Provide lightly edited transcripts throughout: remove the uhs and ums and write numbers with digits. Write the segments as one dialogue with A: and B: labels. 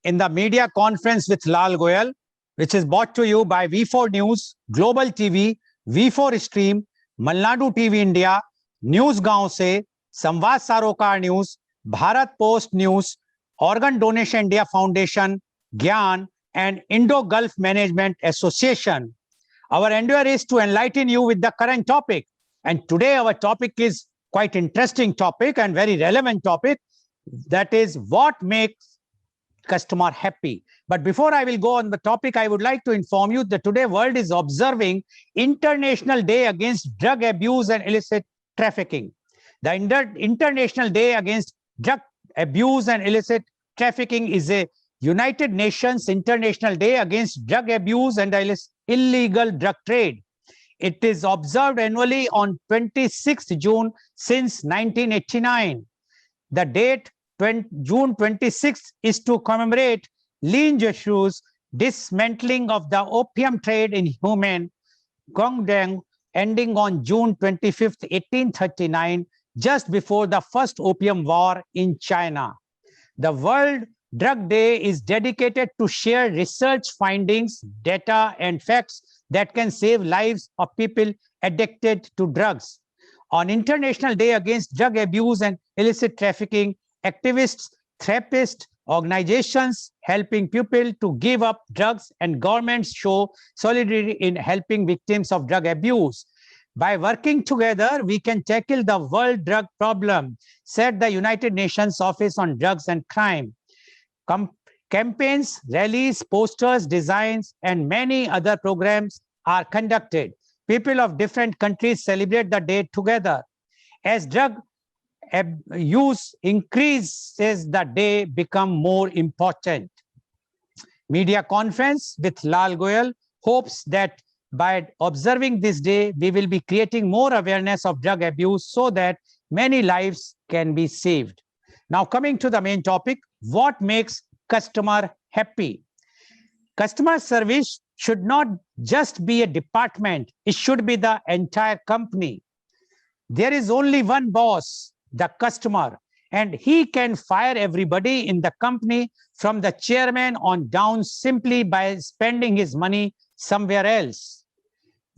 A: in the media conference with Lal Goel, which is brought to you by V4 News, Global TV, V4 Stream, Malnadu TV India, News Gaon Se, Samvad Sarokar News, Bharat Post News, Organ Donation India Foundation, Gyan, and Indo-Gulf Management Association. Our endeavor is to enlighten you with the current topic. And today our topic is quite interesting topic and very relevant topic. That is what makes customer happy. But before I will go on the topic, I would like to inform you that today world is observing International Day Against Drug Abuse and Illicit Trafficking. The International Day Against Drug Abuse and Illicit Trafficking is a United Nations International Day Against Drug Abuse and Illegal Drug Trade. It is observed annually on 26th June since 1989. The date June 26th is to commemorate Lin Jeshu's dismantling of the opium trade in Human Guangdong, ending on June 25th, 1839, just before the first opium war in China. The World Drug Day is dedicated to share research findings, data, and facts that can save lives of people addicted to drugs. On International Day Against Drug Abuse and Illicit Trafficking, activists, therapists, organizations helping people to give up drugs and governments show solidarity in helping victims of drug abuse. By working together, we can tackle the world drug problem, said the United Nations Office on Drugs and Crime. Campaigns, rallies, posters, designs, and many other programs are conducted. People of different countries celebrate the day together. As drug use increases, the day become more important. Media conference with Lal Goel hopes that by observing this day, we will be creating more awareness of drug abuse so that many lives can be saved. Now coming to the main topic, what makes customer happy? Customer service should not just be a department, it should be the entire company. There is only one boss, the customer, and he can fire everybody in the company from the chairman on down simply by spending his money somewhere else.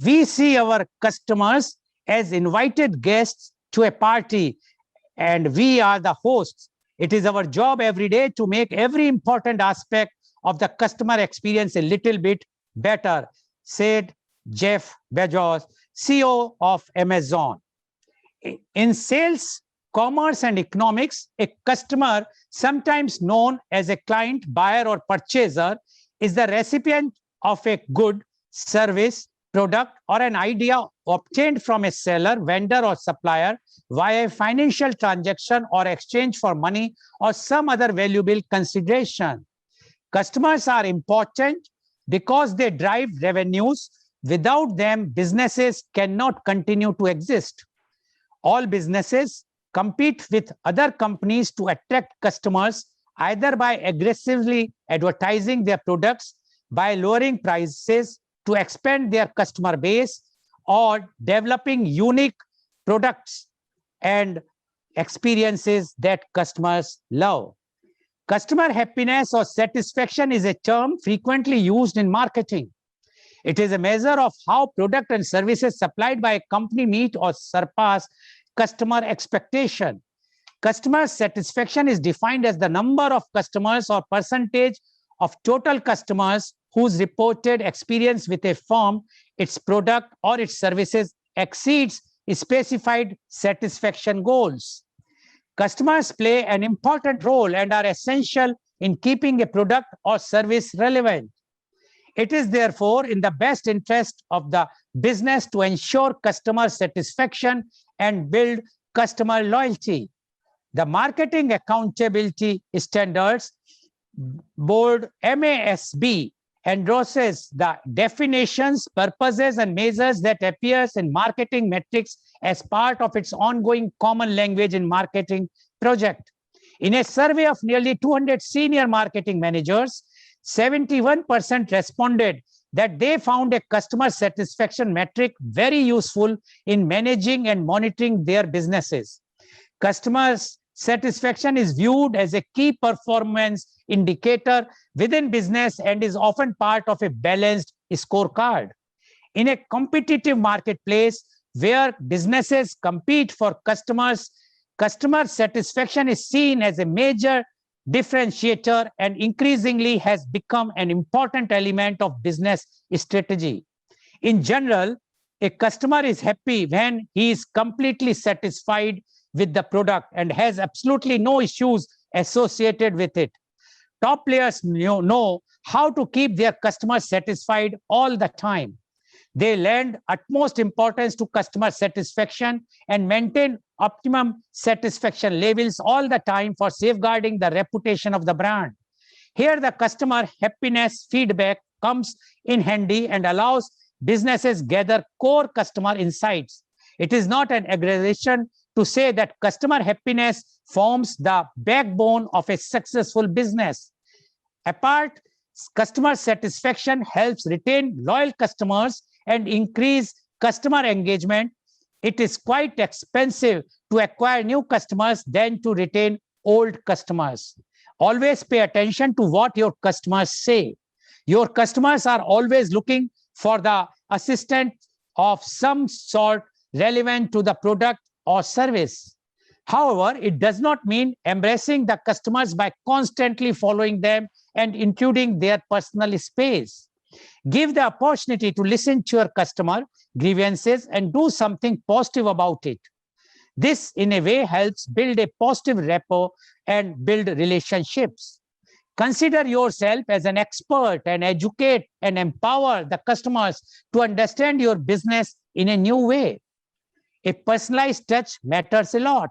A: We see our customers as invited guests to a party and we are the hosts. It is our job every day to make every important aspect of the customer experience a little bit better, said Jeff Bezos, CEO of Amazon. In sales, commerce, and economics, a customer, sometimes known as a client, buyer, or purchaser, is the recipient of a good, service, product, or an idea obtained from a seller, vendor, or supplier via a financial transaction or exchange for money or some other valuable consideration. Customers are important because they drive revenues. Without them, businesses cannot continue to exist. All businesses compete with other companies to attract customers either by aggressively advertising their products, by lowering prices to expand their customer base, or developing unique products and experiences that customers love. Customer happiness or satisfaction is a term frequently used in marketing. It is a measure of how product and services supplied by a company meet or surpass customer expectation. Customer satisfaction is defined as the number of customers or percentage of total customers whose reported experience with a firm, its product, or its services exceeds specified satisfaction goals. Customers play an important role and are essential in keeping a product or service relevant. It is therefore in the best interest of the business to ensure customer satisfaction and build customer loyalty. The Marketing Accountability Standards Board, MASB, endorses the definitions, purposes, and measures that appears in marketing metrics as part of its ongoing common language in marketing project. In a survey of nearly 200 senior marketing managers, 71% responded that they found a customer satisfaction metric very useful in managing and monitoring their businesses. Customers' satisfaction is viewed as a key performance indicator within business and is often part of a balanced scorecard. In a competitive marketplace where businesses compete for customers, customer satisfaction is seen as a major differentiator and increasingly has become an important element of business strategy. In general, a customer is happy when he is completely satisfied with the product and has absolutely no issues associated with it. Top players know how to keep their customers satisfied all the time. They lend utmost importance to customer satisfaction and maintain optimum satisfaction levels all the time for safeguarding the reputation of the brand. Here, the customer happiness feedback comes in handy and allows businesses gather core customer insights. It is not an exaggeration to say that customer happiness forms the backbone of a successful business. Apart, customer satisfaction helps retain loyal customers and increase customer engagement. It is quite expensive to acquire new customers than to retain old customers. Always pay attention to what your customers say. Your customers are always looking for the assistance of some sort relevant to the product or service. However, it does not mean embracing the customers by constantly following them and intruding their personal space. Give the opportunity to listen to your customer grievances and do something positive about it. This, in a way, helps build a positive rapport and build relationships. Consider yourself as an expert and educate and empower the customers to understand your business in a new way. A personalized touch matters a lot.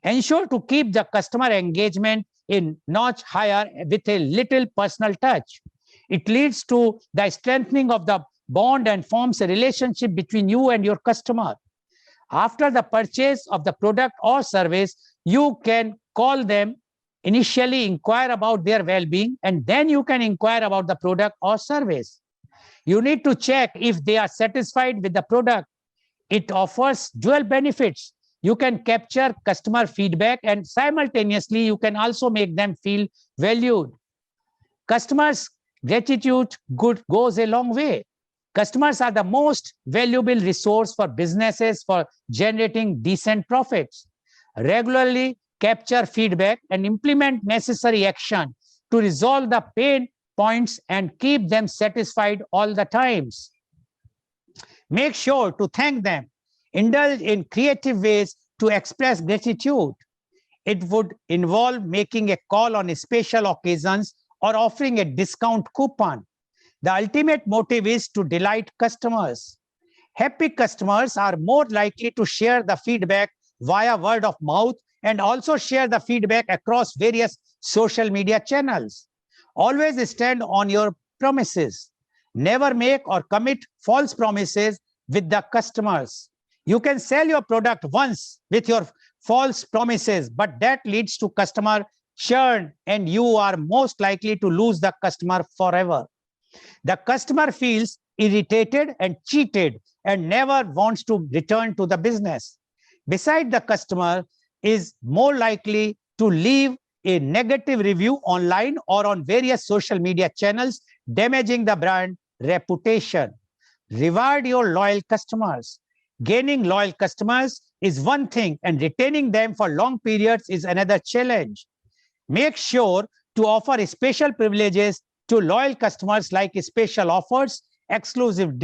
A: Ensure to keep the customer engagement a notch higher with a little personal touch. It leads to the strengthening of the bond and forms a relationship between you and your customer. After the purchase of the product or service, you can call them, initially inquire about their well-being, and then you can inquire about the product or service. You need to check if they are satisfied with the product. It offers dual benefits. You can capture customer feedback and simultaneously you can also make them feel valued. Customers' gratitude goes a long way. Customers are the most valuable resource for businesses for generating decent profits. Regularly capture feedback and implement necessary action to resolve the pain points and keep them satisfied all the times. Make sure to thank them. Indulge in creative ways to express gratitude. It would involve making a call on special occasions or offering a discount coupon. The ultimate motive is to delight customers. Happy customers are more likely to share the feedback via word of mouth and also share the feedback across various social media channels. Always stand on your promises. Never make or commit false promises with the customers. You can sell your product once with your false promises, but that leads to customer churn and you are most likely to lose the customer forever. The customer feels irritated and cheated and never wants to return to the business. Besides, the customer is more likely to leave a negative review online or on various social media channels, damaging the brand reputation. Reward your loyal customers. Gaining loyal customers is one thing and retaining them for long periods is another challenge. Make sure to offer special privileges to loyal customers like special offers, exclusive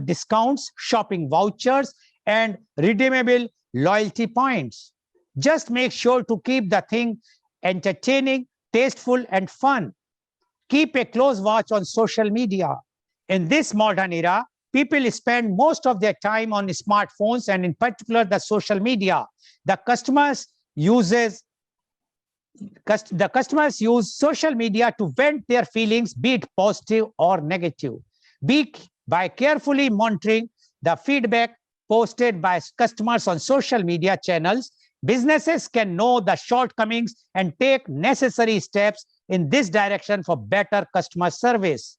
A: discounts, shopping vouchers, and redeemable loyalty points. Just make sure to keep the thing entertaining, tasteful, and fun. Keep a close watch on social media. In this modern era, people spend most of their time on smartphones and in particular the social media. The customers use social media to vent their feelings, be it positive or negative. By carefully monitoring the feedback posted by customers on social media channels, businesses can know the shortcomings and take necessary steps in this direction for better customer service.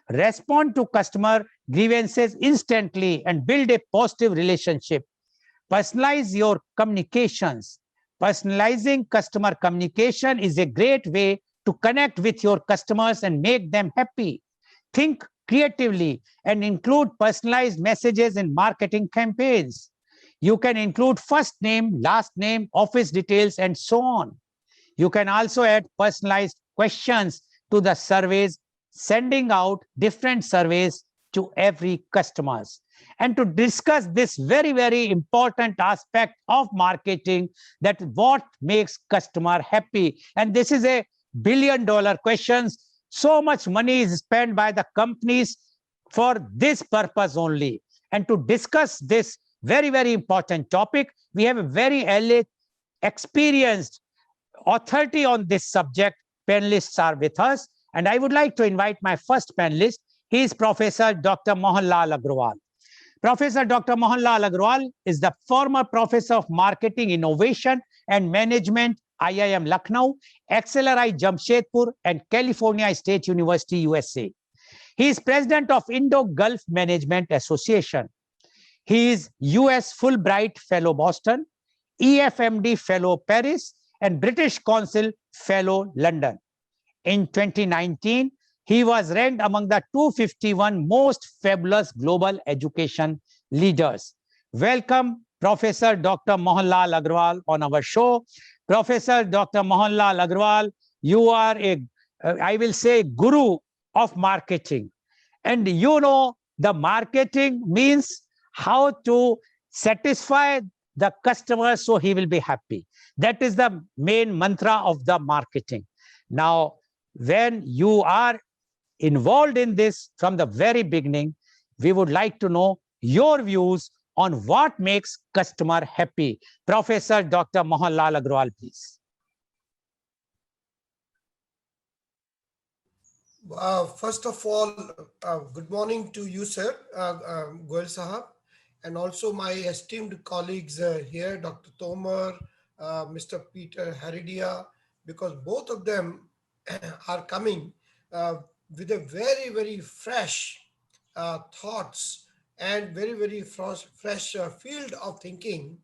A: Respond to customer grievances instantly and build a positive relationship. Personalize your communications. Personalizing customer communication is a great way to connect with your customers and make them happy. Think creatively and include personalized messages in marketing campaigns. You can include first name, last name, office details, and so on. You can also add personalized questions to the surveys, sending out different surveys to every customers. And to discuss this very, very important aspect of marketing, that what makes customer happy. And this is a billion-dollar question. So much money is spent by the companies for this purpose only. And to discuss this very, very important topic, we have a very experienced authority on this subject. Panelists are with us. And I would like to invite my first panelist. He is Professor Dr. Mohanlal Agrawal. Professor Dr. Mohanlal Agrawal is the former Professor of Marketing Innovation and Management, IIM Lucknow, XLRI Jamshedpur, and California State University, USA. He is President of Indo-Gulf Management Association. He is US Fulbright Fellow Boston, EFMD Fellow Paris, and British Council Fellow London. In 2019, he was ranked among the 251 most fabulous global education leaders. Welcome, Professor Dr. Mohanlal Agrawal on our show. Professor Dr. Mohanlal Agrawal, you are I will say, guru of marketing. And you know, the marketing means how to satisfy the customer so he will be happy. That is the main mantra of the marketing. Now, when you are involved in this from the very beginning, we would like to know your views on what makes customer happy. Professor Dr. Mohanlal Agrawal, please.
B: First of all, good morning to you, sir, Goel Sahab, and also my esteemed colleagues here, Dr. Tomar, Mr. Peter Haridia, because both of them are coming with a very, very fresh thoughts and very, very fresh field of thinking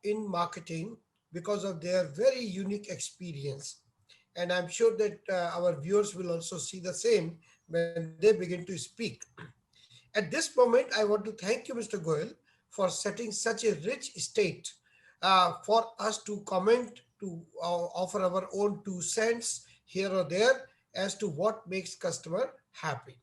B: in marketing because of their very unique experience. And I'm sure that our viewers will also see the same when they begin to speak. At this moment, I want to thank you, Mr. Goel, for setting such a rich state for us to comment, to offer our own 2 cents here or there as to what makes customer happy.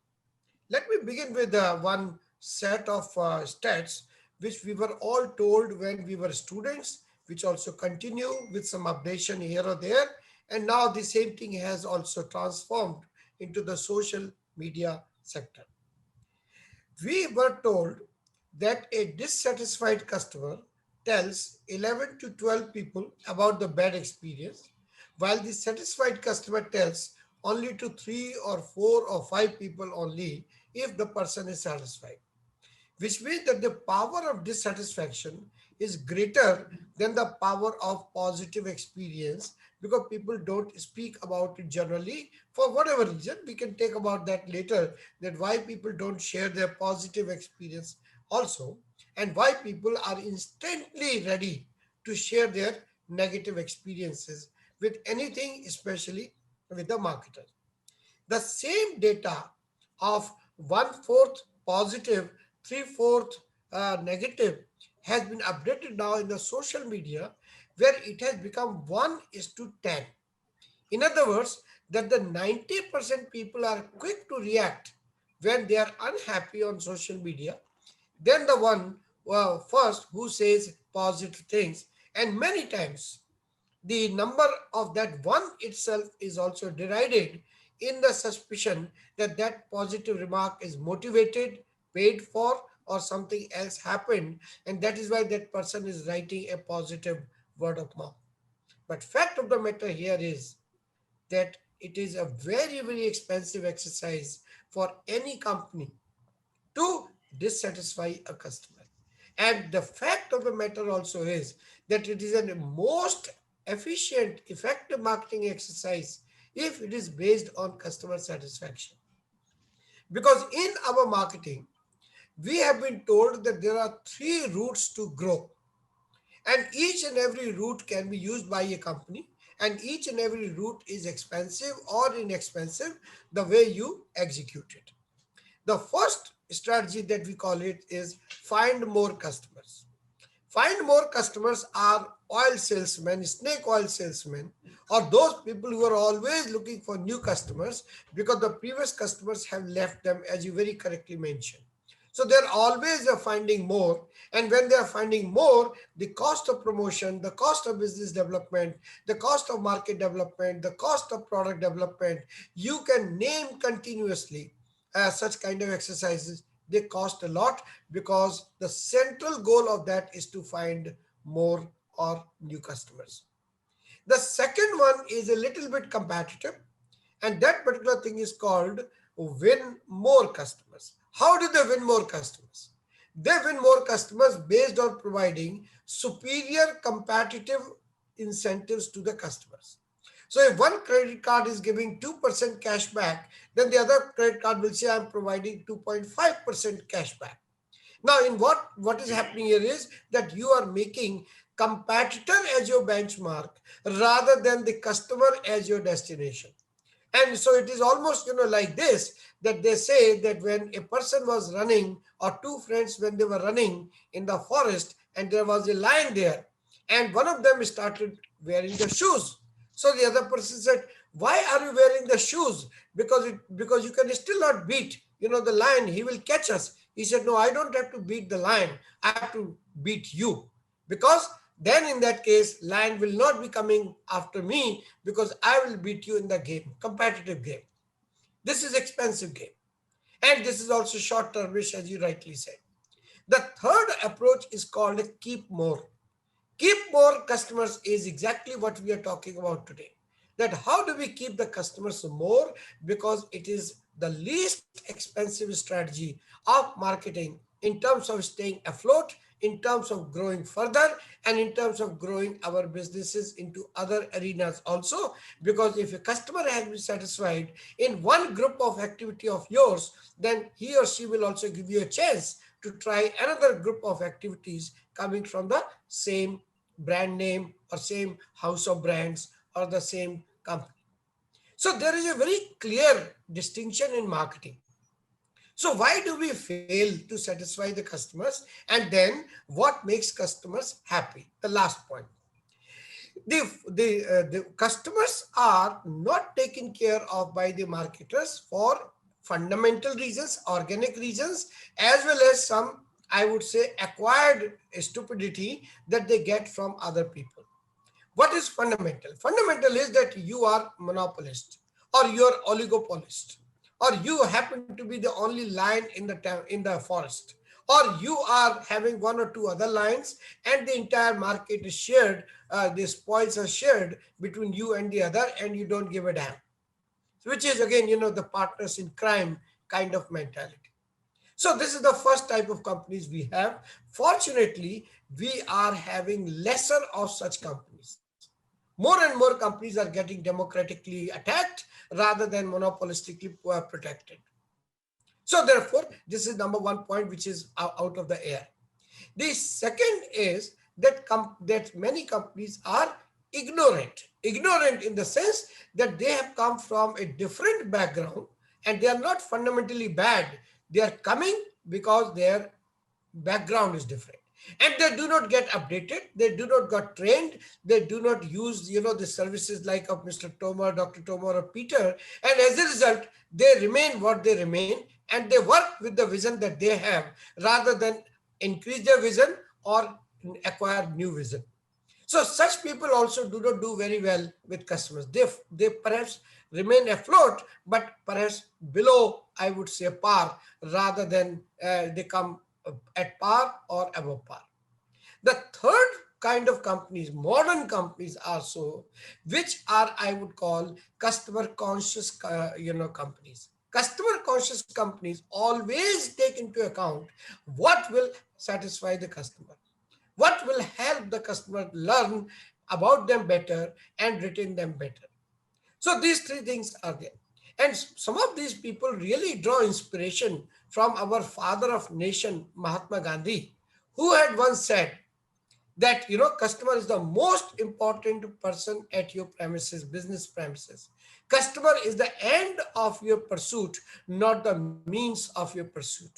B: Let me begin with one set of stats which we were all told when we were students, which also continue with some updation here or there. And now the same thing has also transformed into the social media sector. We were told that a dissatisfied customer tells 11 to 12 people about the bad experience, while the satisfied customer tells only to 3 or 4 or 5 people only if the person is satisfied, which means that the power of dissatisfaction is greater than the power of positive experience, because people don't speak about it generally for whatever reason. We can take about that later, that why people don't share their positive experience also, and why people are instantly ready to share their negative experiences with anything, especially with the marketer. The same data of 1/4 positive, 3/4 negative has been updated now in the social media, where it has become 1:10. In other words, that the 90% people are quick to react when they are unhappy on social media, then the one first who says positive things. And many times the number of that one itself is also derided in the suspicion that that positive remark is motivated, paid for, or something else happened, and that is why that person is writing a positive word of mouth. But fact of the matter here is that it is a very, very expensive exercise for any company to dissatisfy a customer. And the fact of the matter also is that it is a most efficient, effective marketing exercise if it is based on customer satisfaction. Because in our marketing, we have been told that there are 3 routes to grow, and each and every route can be used by a company, and each and every route is expensive or inexpensive the way you execute it. The first strategy that we call it is find more customers. Find more customers are oil salesmen, snake oil salesmen, or those people who are always looking for new customers because the previous customers have left them, as you very correctly mentioned. So they're always finding more, and when they are finding more, the cost of promotion, the cost of business development, the cost of market development, the cost of product development, you can name continuously such kind of exercises. They cost a lot because the central goal of that is to find more or new customers. The second one is a little bit competitive, and that particular thing is called win more customers. How do they win more customers? They win more customers based on providing superior competitive incentives to the customers. So if one credit card is giving 2% cash back, then the other credit card will say I'm providing 2.5% cash back. Now, in what is happening here is that you are making competitor as your benchmark rather than the customer as your destination. And so it is almost, like this, that they say that when a person was running, or two friends, when they were running in the forest, and there was a lion there, and one of them started wearing the shoes. So the other person said, why are you wearing the shoes? Because you can still not beat, the lion. He will catch us. He said, no, I don't have to beat the lion. I have to beat you. Because then in that case, lion will not be coming after me because I will beat you in the game, competitive game. This is expensive game. And this is also short termish, as you rightly said. The third approach is called a keep more. Keep more customers is exactly what we are talking about today. That how do we keep the customers more? Because it is the least expensive strategy of marketing in terms of staying afloat, in terms of growing further, and in terms of growing our businesses into other arenas also. Because if a customer has been satisfied in one group of activity of yours, then he or she will also give you a chance to try another group of activities coming from the same brand name or same house of brands or the same company. So there is a very clear distinction in marketing. So why do we fail to satisfy the customers? And then what makes customers happy? The last point. The customers are not taken care of by the marketers for fundamental reasons, organic reasons, as well as some, I would say, acquired stupidity that they get from other people. What is fundamental? Fundamental is that you are monopolist, or you are oligopolist, or you happen to be the only lion in the forest, or you are having one or two other lions, and the entire market is shared. The spoils are shared between you and the other, and you don't give a damn. Which is again, the partners in crime kind of mentality. So this is the first type of companies we have. Fortunately, we are having lesser of such companies. More and more companies are getting democratically attacked rather than monopolistically protected. So therefore, this is number one point which is out of the air. The second is that many companies are ignorant in the sense that they have come from a different background, and they are not fundamentally bad. They are coming because their background is different, and they do not get updated, they do not get trained, they do not use the services like of Mr. Tomar, Dr. Tomar, or Peter, and as a result they remain what they remain, and they work with the vision that they have rather than increase their vision or acquire new vision. So such people also do not do very well with customers. They perhaps remain afloat, but perhaps below, I would say, par, rather than they come at par or above par. The third kind of companies, modern companies also, which are, I would call, customer conscious, companies. Customer conscious companies always take into account what will satisfy the customer, what will help the customer learn about them better and retain them better. So these three things are there. And some of these people really draw inspiration from our father of nation, Mahatma Gandhi, who had once said that customer is the most important person at your premises, business premises. Customer is the end of your pursuit, not the means of your pursuit.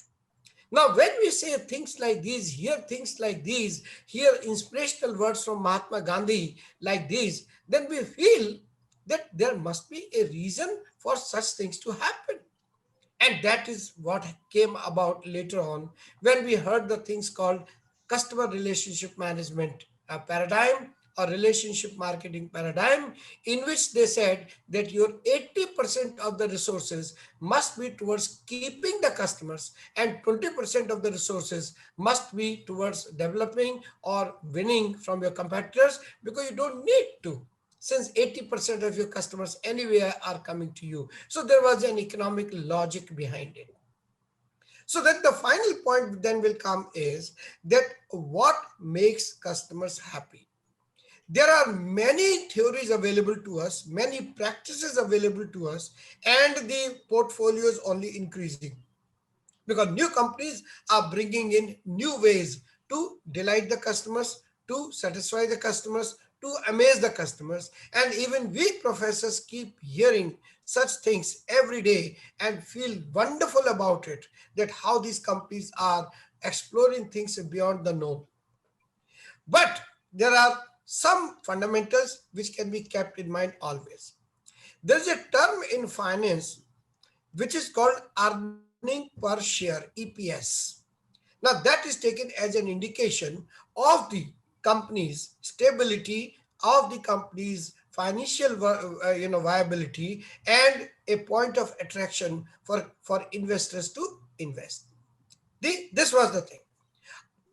B: Now, when we say things like these, hear things like these, hear inspirational words from Mahatma Gandhi like these, then we feel that there must be a reason for such things to happen. And that is what came about later on when we heard the things called customer relationship management paradigm or relationship marketing paradigm, in which they said that your 80% of the resources must be towards keeping the customers and 20% of the resources must be towards developing or winning from your competitors, because you don't need to, since 80% of your customers anywhere are coming to you. So there was an economic logic behind it. So then the final point then will come is that what makes customers happy? There are many theories available to us, many practices available to us, and the portfolio is only increasing because new companies are bringing in new ways to delight the customers, to satisfy the customers, to amaze the customers. And even we professors keep hearing such things every day and feel wonderful about it, that how these companies are exploring things beyond the known. But there are some fundamentals which can be kept in mind always. There is a term in finance which is called earning per share, EPS. Now that is taken as an indication of the company's stability, of the company's financial viability, and a point of attraction for investors to invest. This was the thing.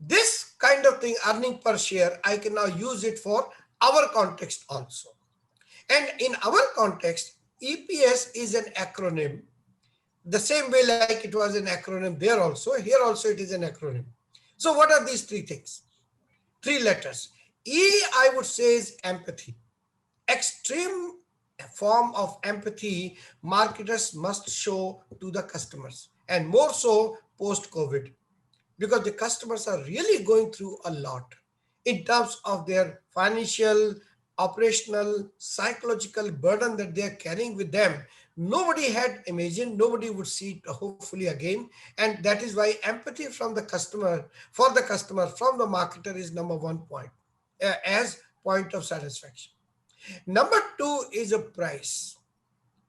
B: This kind of thing, earning per share, I can now use it for our context also. And in our context, EPS is an acronym, the same way like it was an acronym there also. Here also it is an acronym. So what are these three things? Three letters. E, I would say, is empathy. Extreme form of empathy marketers must show to the customers, and more so post COVID, because the customers are really going through a lot in terms of their financial, operational, psychological burden that they are carrying with them. Nobody had imagined, nobody would see it hopefully again. And that is why empathy from the customer, for the customer, from the marketer is number one point, as point of satisfaction. Number two is a price.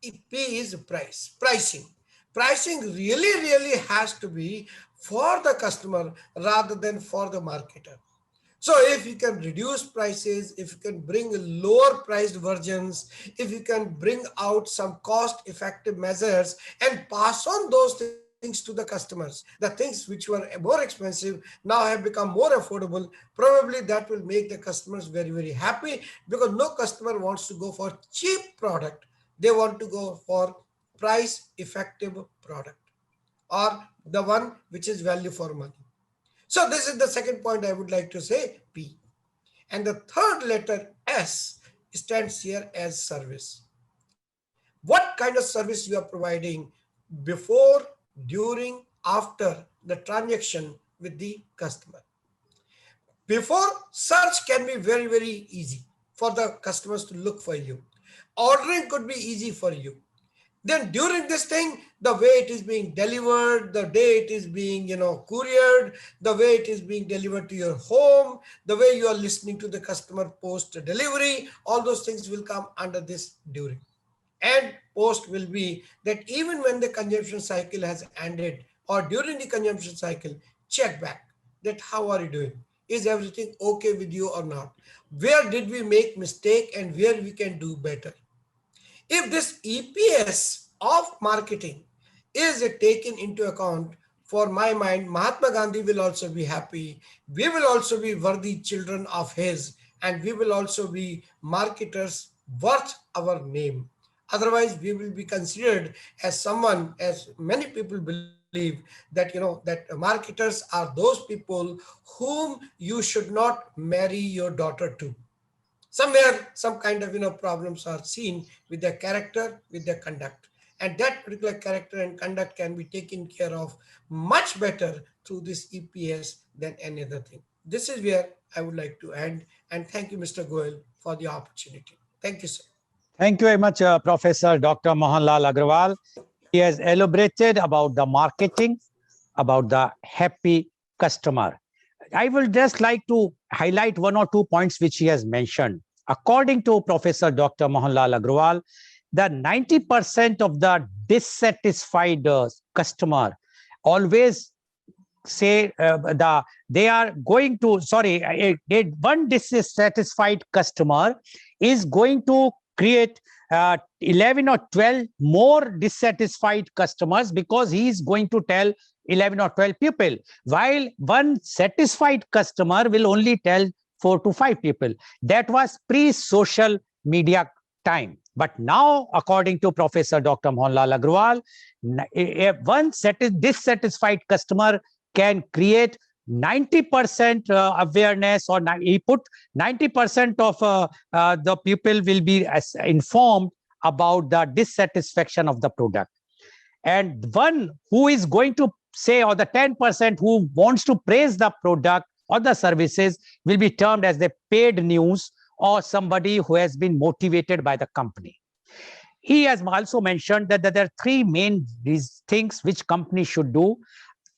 B: P is price, pricing. Pricing really has to be for the customer rather than for the marketer. So if you can reduce prices, if you can bring lower priced versions, if you can bring out some cost effective measures and pass on those things to the customers, the things which were more expensive now have become more affordable, probably that will make the customers very happy, because no customer wants to go for cheap product. They want to go for price effective product, or the one which is value for money. So this is the second point I would like to say, P. And the third letter, S, stands here as service. What kind of service you are providing before, during, after the transaction with the customer. Before, search can be very easy for the customers to look for you. Ordering could be easy for you. Then during this thing, the way it is being delivered, the day it is being couriered, the way it is being delivered to your home, the way you are listening to the customer post delivery, all those things will come under this during. And post will be that even when the consumption cycle has ended or during the consumption cycle, check back that how are you doing, is everything okay with you or not, where did we make mistake and where we can do better. If this EPS of marketing is taken into account, for my mind, Mahatma Gandhi will also be happy. We will also be worthy children of his, and we will also be marketers worth our name. Otherwise, we will be considered as someone, as many people believe, that that marketers are those people whom you should not marry your daughter to. Somewhere some kind of problems are seen with their character, with their conduct, and that particular character and conduct can be taken care of much better through this EPS than any other thing. This is where I would like to end. And thank you, Mr. Goel, for the opportunity. Thank you, sir.
A: Thank you very much, Professor Dr. Mohanlal Agrawal. He has elaborated about the marketing, about the happy customer. I will just like to highlight one or two points which he has mentioned. According to Professor Dr. Mohanlal Agrawal, the 90% of the dissatisfied customer always say they are going to one dissatisfied customer is going to create 11 or 12 more dissatisfied customers, because he is going to tell 11 or 12 people, while one satisfied customer will only tell 4 to 5 people. That was pre-social media time. But now, according to Professor Dr. Mohanlal Agrawal, one dissatisfied customer can create 90% awareness, or he put 90% of the people will be informed about the dissatisfaction of the product. And one who is going to say, or the 10% who wants to praise the product or the services, will be termed as the paid news, or somebody who has been motivated by the company. He has also mentioned that there are three main things which companies should do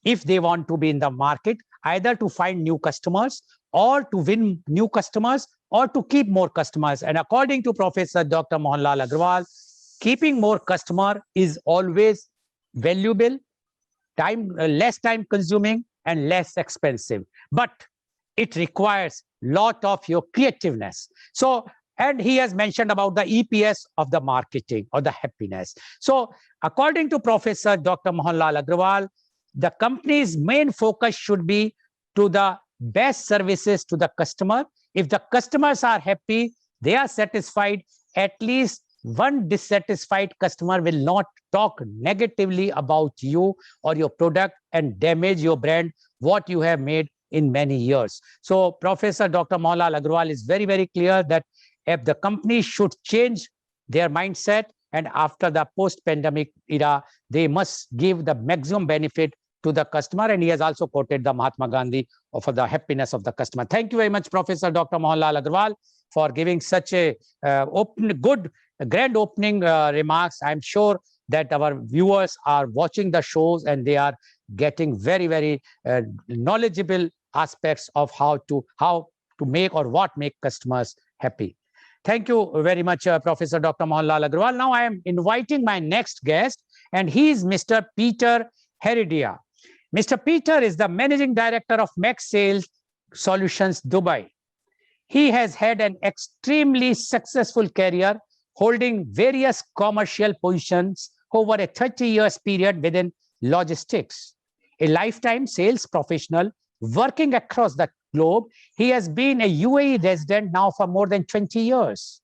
A: if they want to be in the market: either to find new customers, or to win new customers, or to keep more customers. And according to Professor Dr. Mohanlal Agrawal, keeping more customer is always valuable, less time consuming, and less expensive. But it requires lot of your creativeness. So, and he has mentioned about the EPS of the marketing, or the happiness. So according to Professor Dr. Mohanlal Agrawal, the company's main focus should be to the best services to the customer. If the customers are happy, they are satisfied, at least one dissatisfied customer will not talk negatively about you or your product and damage your brand, what you have made in many years. So Professor Dr. Mohanlal Agrawal is very, very clear that if the company should change their mindset, and after the post-pandemic era, they must give the maximum benefit to the customer. And he has also quoted the Mahatma Gandhi for the happiness of the customer. Thank you very much, Professor Dr. Mohanlal Agrawal, for giving such a grand opening remarks. I'm sure that our viewers are watching the shows and they are getting very, very knowledgeable aspects of how to make, or what make customers happy. Thank you very much, Professor Dr. Mohanlal Agrawal. Now I am inviting my next guest, and he is Mr. Peter Heredia. Mr. Peter is the Managing Director of Max Sales Solutions, Dubai. He has had an extremely successful career, holding various commercial positions over a 30 years period within logistics. A lifetime sales professional working across the globe, he has been a UAE resident now for more than 20 years.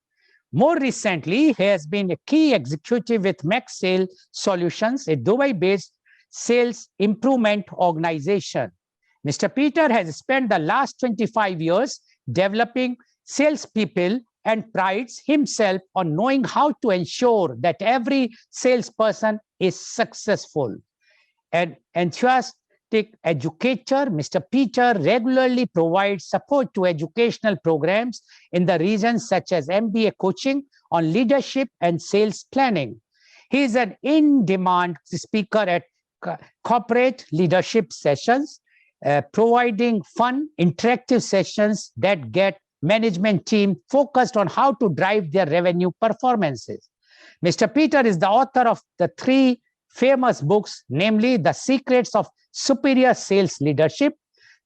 A: More recently, he has been a key executive with Max Sales Solutions, a Dubai-based sales improvement organization. Mr. Peter has spent the last 25 years developing salespeople and prides himself on knowing how to ensure that every salesperson is successful. An enthusiastic educator, Mr. Peter regularly provides support to educational programs in the regions such as MBA coaching on leadership and sales planning. He is an in-demand speaker at corporate leadership sessions, providing fun, interactive sessions that get management team focused on how to drive their revenue performances. Mr. Peter is the author of the 3 famous books, namely The Secrets of Superior Sales Leadership,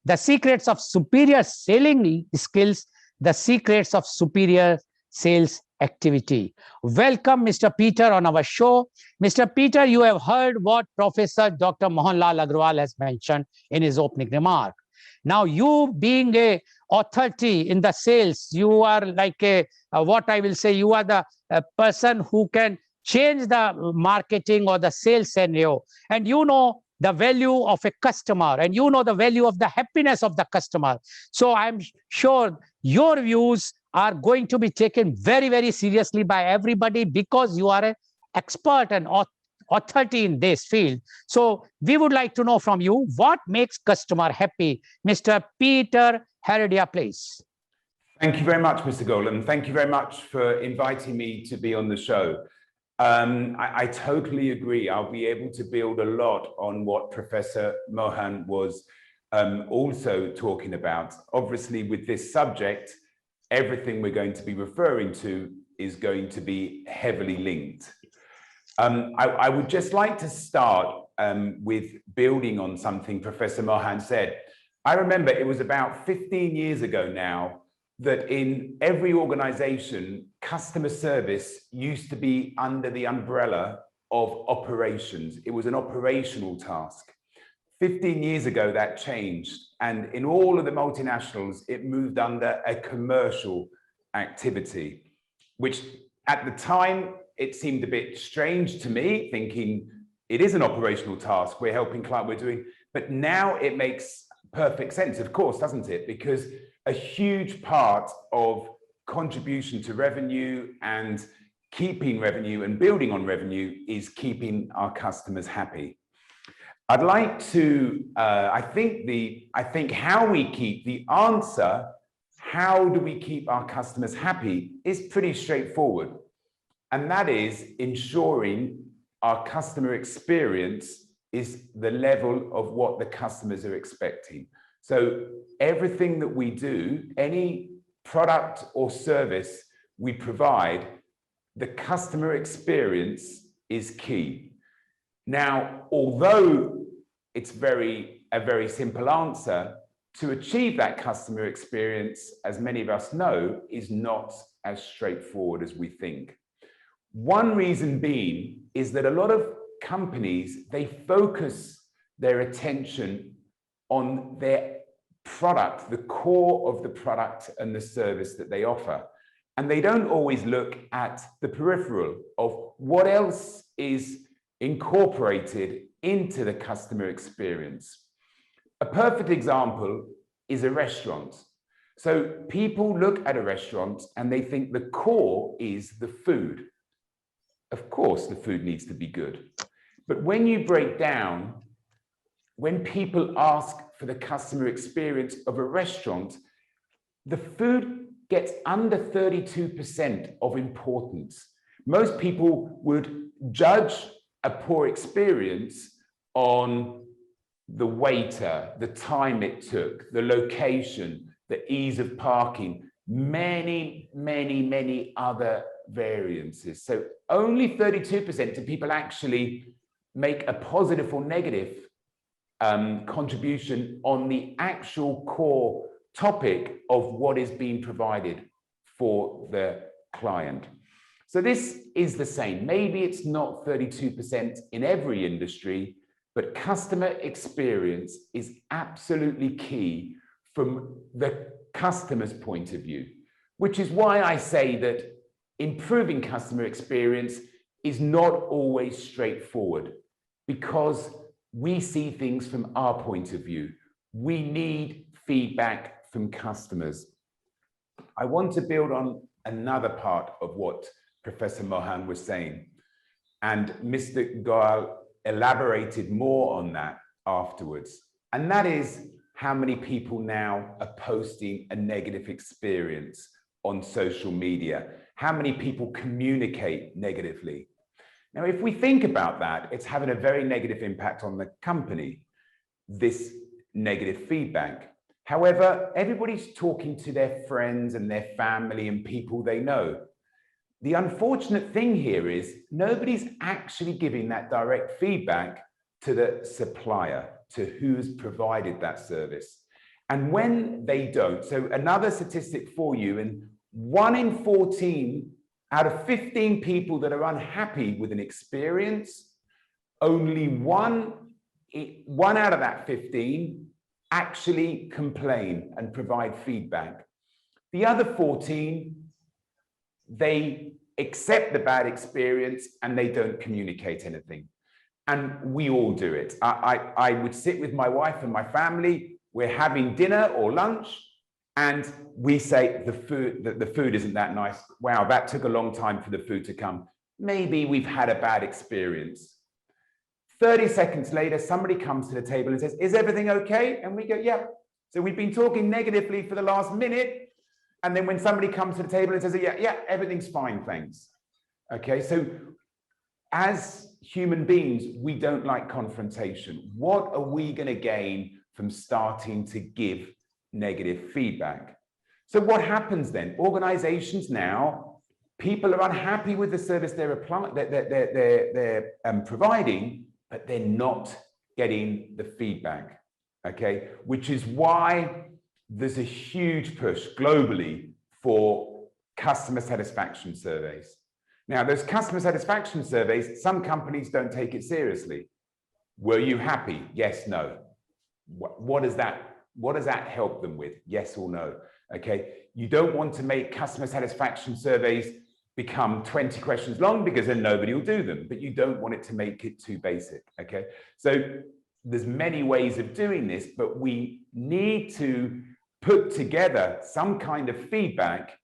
A: The Secrets of Superior Selling Skills, The Secrets of Superior Sales Activity. Welcome, Mr. Peter, on our show. Mr. Peter, you have heard what Professor Dr. Mohanlal Agrawal has mentioned in his opening remark. Now, you being a authority in the sales, you are like what I will say, you are the person who can change the marketing or the sales scenario. And you know the value of a customer, and you know the value of the happiness of the customer. So I'm sure your views are going to be taken very, very seriously by everybody, because you are an expert and authority in this field. So we would like to know from you, what makes customer happy? Mr. Peter Heredia, please.
C: Thank you very much, Mr. Goel, and thank you very much for inviting me to be on the show. I totally agree. I'll be able to build a lot on what Professor Mohan was also talking about. Obviously, with this subject, everything we're going to be referring to is going to be heavily linked. I would just like to start with building on something Professor Mohan said. I remember it was about 15 years ago now that in every organization, customer service used to be under the umbrella of operations. It was an operational task. 15 years ago, that changed. And in all of the multinationals, it moved under a commercial activity, which at the time, it seemed a bit strange to me, thinking it is an operational task. We're helping client, we're doing, but now it makes perfect sense, of course, doesn't it? Because a huge part of contribution to revenue and keeping revenue and building on revenue is keeping our customers happy. I'd like to, I think how we keep the answer, how do we keep our customers happy, is pretty straightforward. And that is ensuring our customer experience is the level of what the customers are expecting. So everything that we do, any product or service we provide, the customer experience is key. Now, although it's a very simple answer, to achieve that customer experience, as many of us know, is not as straightforward as we think. One reason being is that a lot of companies, they focus their attention on their product, the core of the product and the service that they offer. And they don't always look at the peripheral of what else is incorporated into the customer experience. A perfect example is a restaurant. So people look at a restaurant and they think the core is the food. Of course, the food needs to be good. But when you break down, when people ask for the customer experience of a restaurant, the food gets under 32% of importance. Most people would judge a poor experience on the waiter, the time it took, the location, the ease of parking, many other variances. So only 32% do people actually make a positive or negative contribution on the actual core topic of what is being provided for the client. So this is the same. Maybe it's not 32% in every industry, but customer experience is absolutely key from the customer's point of view, which is why I say that improving customer experience is not always straightforward, because we see things from our point of view. We need feedback from customers. I want to build on another part of what Professor Mohan was saying, and Mr. Goel elaborated more on that afterwards. And that is how many people now are posting a negative experience on social media, how many people communicate negatively. Now, if we think about that, it's having a very negative impact on the company, this negative feedback. However, everybody's talking to their friends and their family and people they know. The unfortunate thing here is nobody's actually giving that direct feedback to the supplier, to who's provided that service. And when they don't, so another statistic for you, and 1 in 14 out of 15 people that are unhappy with an experience, only one out of that 15 actually complain and provide feedback. The other 14, they accept the bad experience and they don't communicate anything. And we all do it. I would sit with my wife and my family, we're having dinner or lunch, and we say the food isn't that nice. Wow, that took a long time for the food to come. Maybe we've had a bad experience. 30 seconds later, somebody comes to the table and says, is everything okay? And we go, yeah, So we've been talking negatively for the last minute, and then when somebody comes to the table and says, yeah, everything's fine, thanks. Okay, so as human beings, we don't like confrontation. What are we going to gain from starting to give negative feedback? So what happens then? Organizations now, people are unhappy with the service they're providing, but they're not getting the feedback, okay? Which is why there's a huge push globally for customer satisfaction surveys. Now, those customer satisfaction surveys, some companies don't take it seriously. Were you happy? Yes, no. What does that help them with? Yes or no? Okay. You don't want to make customer satisfaction surveys become 20 questions long because then nobody will do them, but you don't want it to make it too basic. Okay. So there's many ways of doing this, but we need to put together some kind of feedback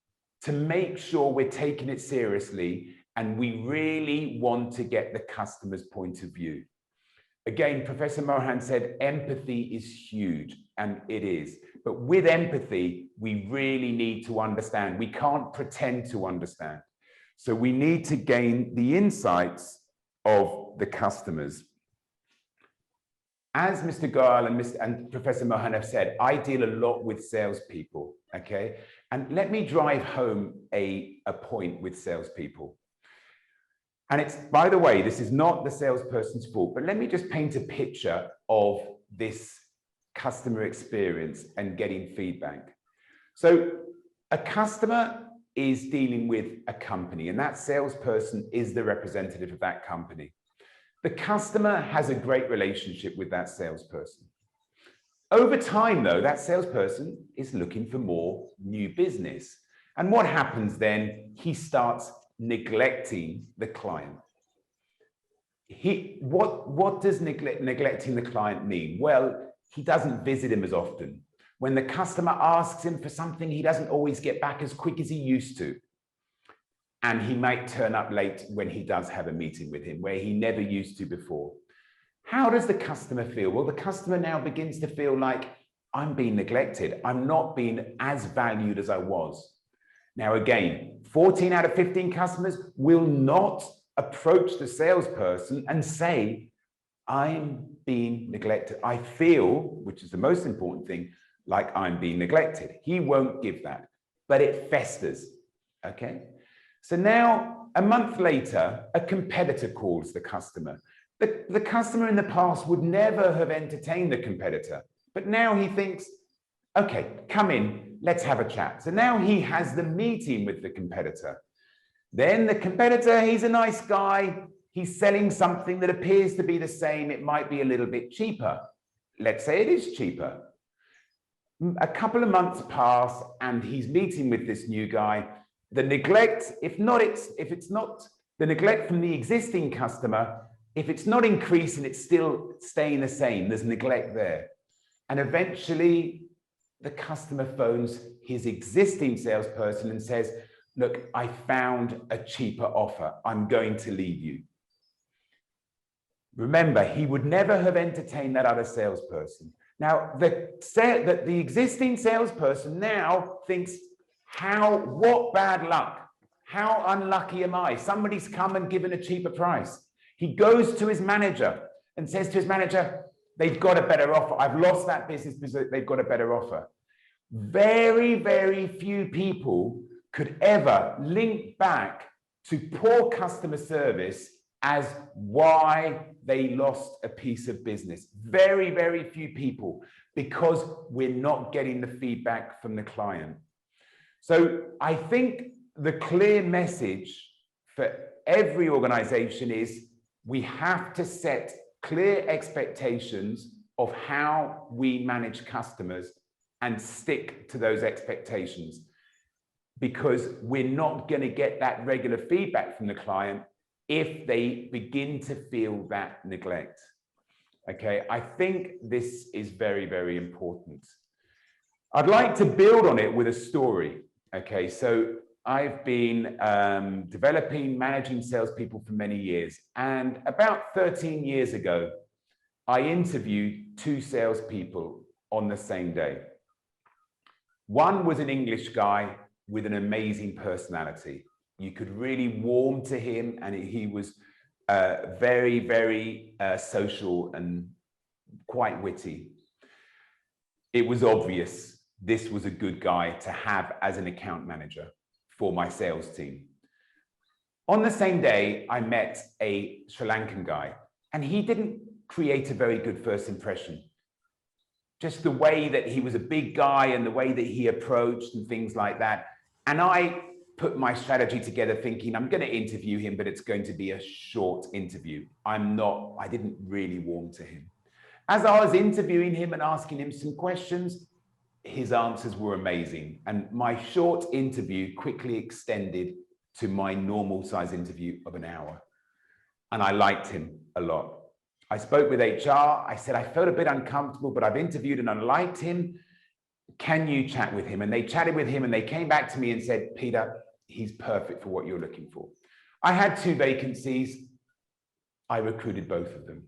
C: to make sure we're taking it seriously and we really want to get the customer's point of view. Again, Professor Mohan said empathy is huge, and it is. But with empathy, we really need to understand. We can't pretend to understand. So we need to gain the insights of the customers. As Mr. Goel and Professor Mohan have said, I deal a lot with salespeople, okay? And let me drive home a point with salespeople. And it's, by the way, this is not the salesperson's fault, but let me just paint a picture of this customer experience and getting feedback. So a customer is dealing with a company, and that salesperson is the representative of that company. The customer has a great relationship with that salesperson. Over time, though, that salesperson is looking for more new business. And what happens then? He starts neglecting the client. What does neglecting the client mean? Well, he doesn't visit him as often. When the customer asks him for something, he doesn't always get back as quick as he used to. And he might turn up late when he does have a meeting with him, where he never used to before. How does the customer feel? Well, the customer now begins to feel like, I'm being neglected. I'm not being as valued as I was. Now, again, 14 out of 15 customers will not approach the salesperson and say, I'm being neglected. I feel, which is the most important thing, like I'm being neglected. He won't give that, but it festers, okay? So now, a month later, a competitor calls the customer. The customer in the past would never have entertained the competitor, but now he thinks, okay, come in, let's have a chat. So now he has the meeting with the competitor. Then the competitor, he's a nice guy. He's selling something that appears to be the same. It might be a little bit cheaper. Let's say it is cheaper. A couple of months pass and he's meeting with this new guy. The neglect, if it's not the neglect from the existing customer, if it's not increasing, it's still staying the same. There's neglect there. And eventually the customer phones his existing salesperson and says, look, I found a cheaper offer. I'm going to leave you. Remember, he would never have entertained that other salesperson. Now, the existing salesperson now thinks, what bad luck? How unlucky am I? Somebody's come and given a cheaper price. He goes to his manager and says to his manager, they've got a better offer. I've lost that business because they've got a better offer. Very, very few people could ever link back to poor customer service as why they lost a piece of business. Very, very few people, because we're not getting the feedback from the client. So I think the clear message for every organization is we have to set clear expectations of how we manage customers and stick to those expectations, because we're not going to get that regular feedback from the client if they begin to feel that neglect. Okay, I think this is very, very important. I'd like to build on it with a story. Okay, so I've been managing salespeople for many years. And about 13 years ago, I interviewed 2 salespeople on the same day. One was an English guy with an amazing personality. You could really warm to him, and he was very, very social and quite witty. It was obvious this was a good guy to have as an account manager for my sales team. On the same day, I met a Sri Lankan guy, and he didn't create a very good first impression. Just the way that he was a big guy and the way that he approached and things like that. And I put my strategy together thinking, I'm going to interview him, but it's going to be a short interview. I didn't really warm to him. As I was interviewing him and asking him some questions, his answers were amazing. And my short interview quickly extended to my normal size interview of an hour. And I liked him a lot. I spoke with HR. I said, I felt a bit uncomfortable, but I've interviewed and I liked him. Can you chat with him? And they chatted with him and they came back to me and said, Peter, he's perfect for what you're looking for. I had 2 vacancies. I recruited both of them.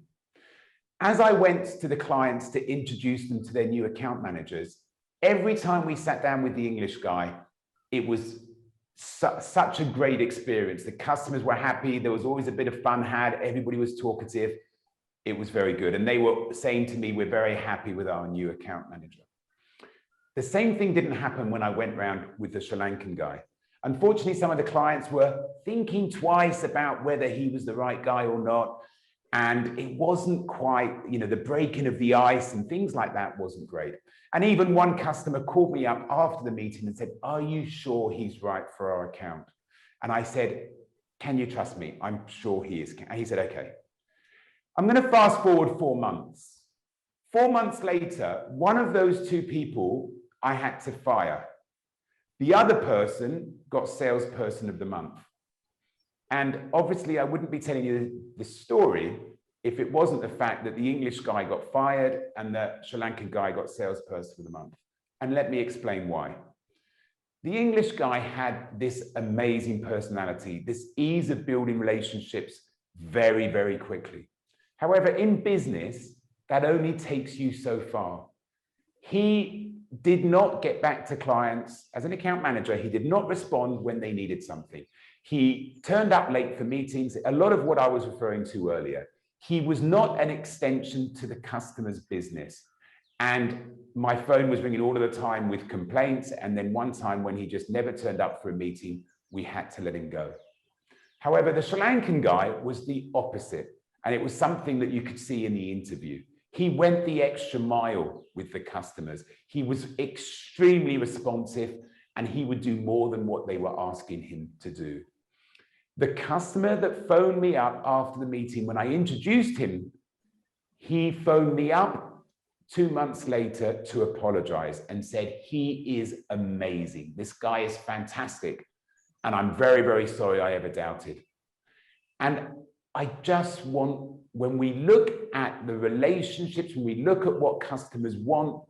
C: As I went to the clients to introduce them to their new account managers, every time we sat down with the English guy, it was such a great experience. The customers were happy. There was always a bit of fun had. Everybody was talkative. It was very good. And they were saying to me, we're very happy with our new account manager. The same thing didn't happen when I went round with the Sri Lankan guy. Unfortunately, some of the clients were thinking twice about whether he was the right guy or not. And it wasn't quite, the breaking of the ice and things like that wasn't great. And even one customer called me up after the meeting and said, are you sure he's right for our account? And I said, can you trust me? I'm sure he is. And he said, okay. I'm going to fast forward 4 months. 4 months later, one of those 2 people I had to fire. The other person got salesperson of the month. And obviously I wouldn't be telling you this story if it wasn't the fact that the English guy got fired and the Sri Lankan guy got salesperson of the month. And let me explain why. The English guy had this amazing personality, this ease of building relationships very, very quickly. However, in business, that only takes you so far. He did not get back to clients as an account manager. He did not respond when they needed something. He turned up late for meetings, a lot of what I was referring to earlier. He was not an extension to the customer's business. And my phone was ringing all of the time with complaints. And then one time when he just never turned up for a meeting, we had to let him go. However, the Sri Lankan guy was the opposite. And it was something that you could see in the interview. He went the extra mile with the customers. He was extremely responsive and he would do more than what they were asking him to do. The customer that phoned me up after the meeting, when I introduced him, he phoned me up 2 months later to apologize and said, he is amazing. This guy is fantastic. And I'm very, very sorry I ever doubted. And I just want, when we look at the relationships, when we look at what customers want,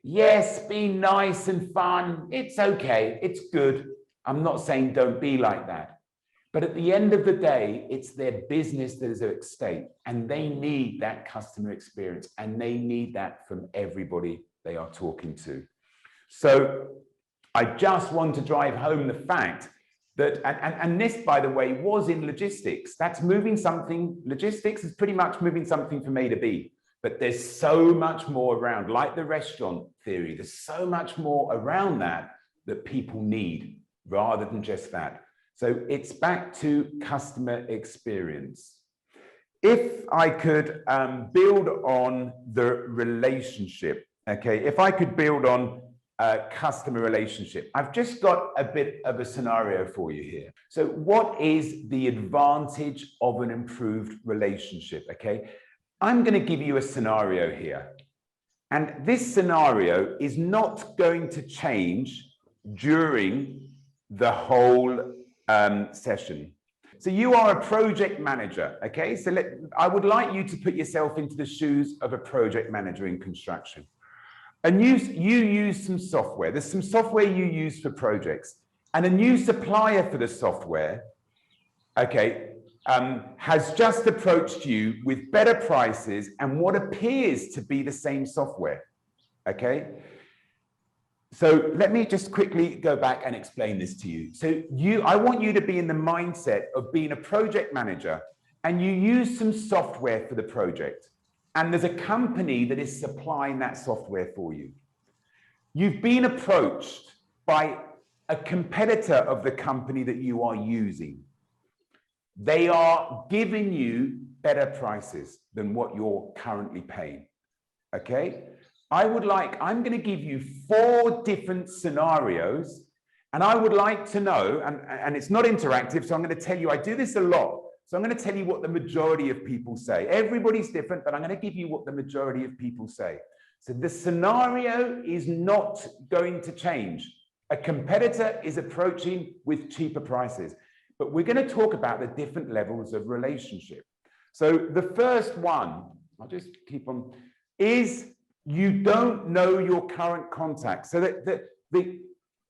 C: yes, be nice and fun. It's okay. It's good. I'm not saying don't be like that. But at the end of the day, it's their business that is at stake, and they need that customer experience, and they need that from everybody they are talking to. So I just want to drive home the fact that, and this, by the way, was in logistics. That's moving something. Logistics is pretty much moving something from A to B. But there's so much more around, like the restaurant theory. There's so much more around that people need rather than just that. So it's back to customer experience. If I could build on the relationship, okay, if I could build on customer relationship, I've just got a bit of a scenario for you here. So what is the advantage of an improved relationship, okay? I'm going to give you a scenario here. And this scenario is not going to change during the whole session. So you are a project manager, okay? So I would like you to put yourself into the shoes of a project manager in construction. And you use some software. There's some software you use for projects. And a new supplier for the software, okay, has just approached you with better prices and what appears to be the same software, okay? So let me just quickly go back and explain this to you. So I want you to be in the mindset of being a project manager, and you use some software for the project. And there's a company that is supplying that software for you. You've been approached by a competitor of the company that you are using. They are giving you better prices than what you're currently paying. Okay? I'm going to give you 4 different scenarios, and I would like to know, and it's not interactive, so I'm going to tell you, I do this a lot. So I'm going to tell you what the majority of people say. Everybody's different, but I'm going to give you what the majority of people say. So the scenario is not going to change. A competitor is approaching with cheaper prices, but we're going to talk about the different levels of relationship. So the first one, I'll just keep on, is you don't know your current contact. So that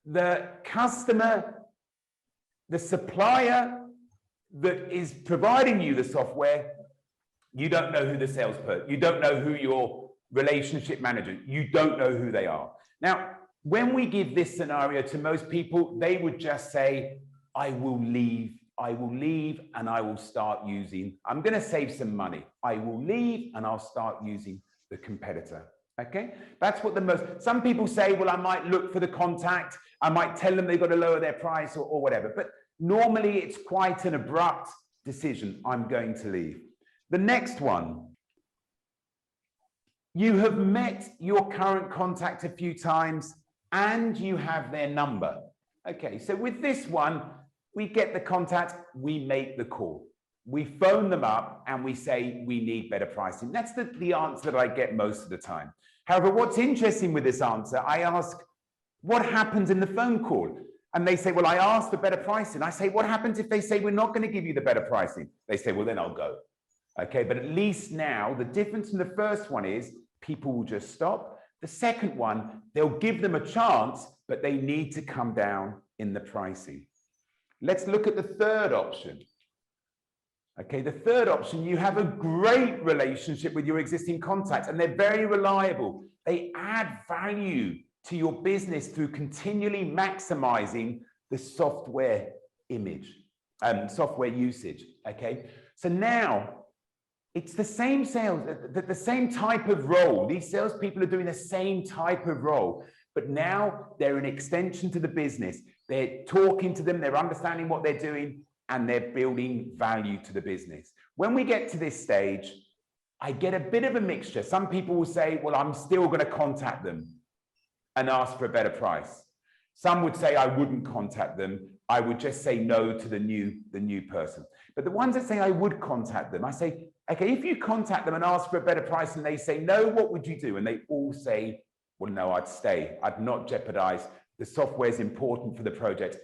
C: the customer, the supplier that is providing you the software, you don't know who the salesperson, you don't know who your relationship manager, you don't know who they are. Now, when we give this scenario to most people, they would just say, I will leave and I will start using, I'm going to save some money. I will leave and I'll start using the competitor. Okay, that's what some people say, well, I might look for the contact, I might tell them they've got to lower their price or whatever, but normally it's quite an abrupt decision. I'm going to leave. The next one, you have met your current contact a few times and you have their number. Okay, so with this one, we get the contact, we make the call. We phone them up and we say, we need better pricing. That's the answer that I get most of the time. However, what's interesting with this answer, I ask, what happens in the phone call? And they say, well, I asked for better pricing. I say, what happens if they say, we're not going to give you the better pricing? They say, well, then I'll go. Okay, but at least now, the difference in the first one is people will just stop. The second one, they'll give them a chance, but they need to come down in the pricing. Let's look at the third option. Okay, the third option, you have a great relationship with your existing contacts and they're very reliable. They add value to your business through continually maximizing the software software usage. Okay, so now it's the same sales, the same type of role. These salespeople are doing the same type of role, but now they're an extension to the business. They're talking to them, they're understanding what they're doing, and they're building value to the business. When we get to this stage, I get a bit of a mixture. Some people will say, well, I'm still going to contact them and ask for a better price. Some would say I wouldn't contact them. I would just say no to the new person. But the ones that say I would contact them, I say, okay, if you contact them and ask for a better price and they say no, what would you do? And they all say, well, no, I'd stay. I'd not jeopardize. The software is important for the project.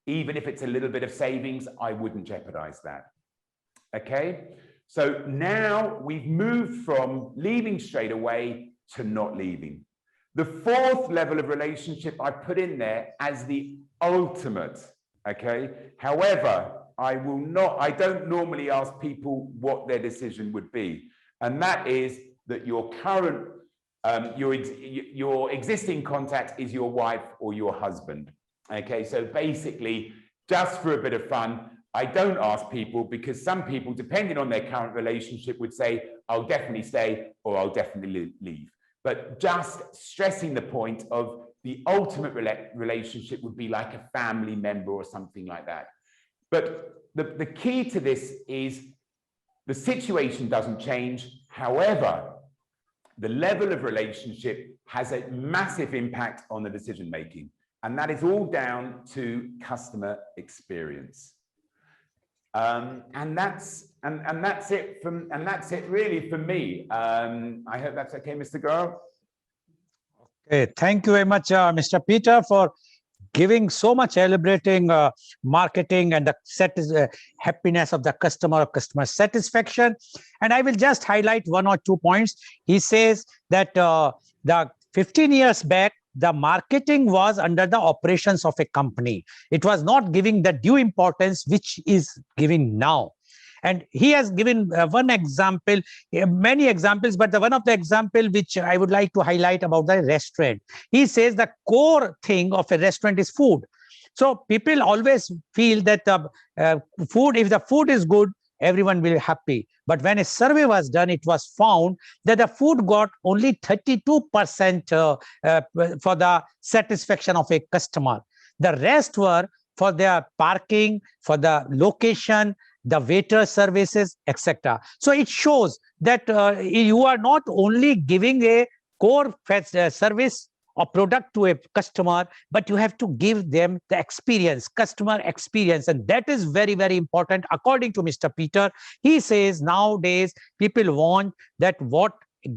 C: Even if it's a little bit of savings, I wouldn't jeopardize that. Okay, so now we've moved from leaving straight away to not leaving. The fourth level of relationship I put in there as the ultimate. Okay, however, I don't normally ask people what their decision would be, and that is that your current, your existing contact is your wife or your husband. Okay, so basically, just for a bit of fun, I don't ask people because some people, depending on their current relationship, would say, I'll definitely stay or I'll definitely leave. But just stressing the point of the ultimate relationship would be like a family member or something like that. But the key to this is the situation doesn't change. However, the level of relationship has a massive impact on the decision making. And that is all down to customer experience. And that's it really for me. I hope that's okay, Mr. Goel.
A: Okay, thank you very much, Mr. Peter, for giving so much elaborating marketing and the happiness of the customer satisfaction. And I will just highlight 1 or 2 points. He says that the 15 years back, the marketing was under the operations of a company. It was not giving the due importance which is giving now. And he has given one example, many examples, but the one of the example which I would like to highlight about the restaurant. He says the core thing of a restaurant is food. So people always feel that the food, if the food is good, everyone will be happy. But when a survey was done, it was found that the food got only 32% for the satisfaction of a customer. The rest were for their parking, for the location, the waiter services, etc. So it shows that you are not only giving a core service or product to a customer, but you have to give them the experience, customer experience. And that is very, very important. According to Mr. Peter, he says nowadays people want that what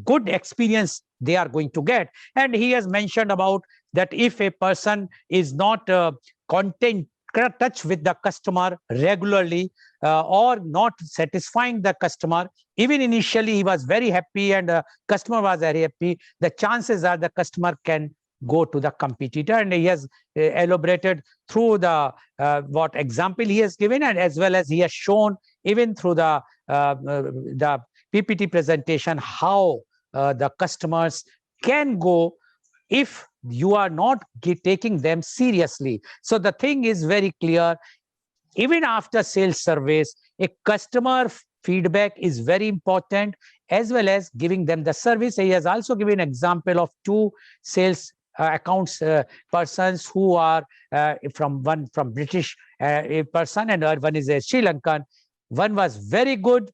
A: good experience they are going to get. And he has mentioned about that if a person is not touch with the customer regularly or not satisfying the customer, even initially he was very happy and the customer was very happy, the chances are the customer can go to the competitor. And he has elaborated through the what example he has given, and as well as he has shown even through the PPT presentation how the customers can go if you are not taking them seriously. So the thing is very clear. Even after sales service, a customer feedback is very important, as well as giving them the service. He has also given an example of two sales accounts persons who are from British person, and one is a Sri Lankan. One was very good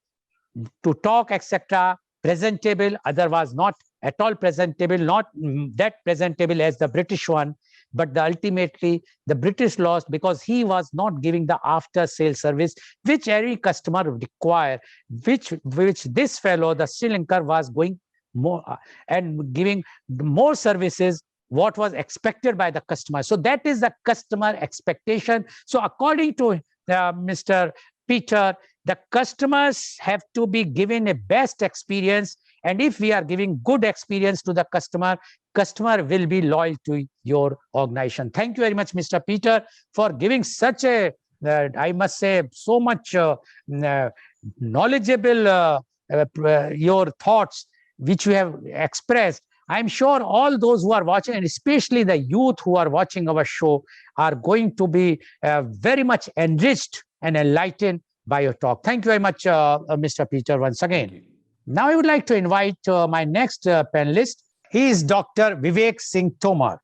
A: to talk, etc., presentable. Other was not at all presentable, not that presentable as the British one. But ultimately, the British lost because he was not giving the after-sale service which every customer require, which this fellow, the Sri Lankan, was going more and giving more services what was expected by the customer. So that is the customer expectation. So according to Mr. Peter, the customers have to be given a best experience. And if we are giving good experience to the customer will be loyal to your organization. Thank you very much, Mr. Peter, for giving such a, I must say, so much knowledgeable your thoughts which you have expressed. I'm sure all those who are watching, and especially the youth who are watching our show, are going to be very much enriched and enlightened by your talk. Thank you very much, Mr. Peter, once again. Now I would like to invite my next panelist. He is Dr. Vivek Singh Tomar.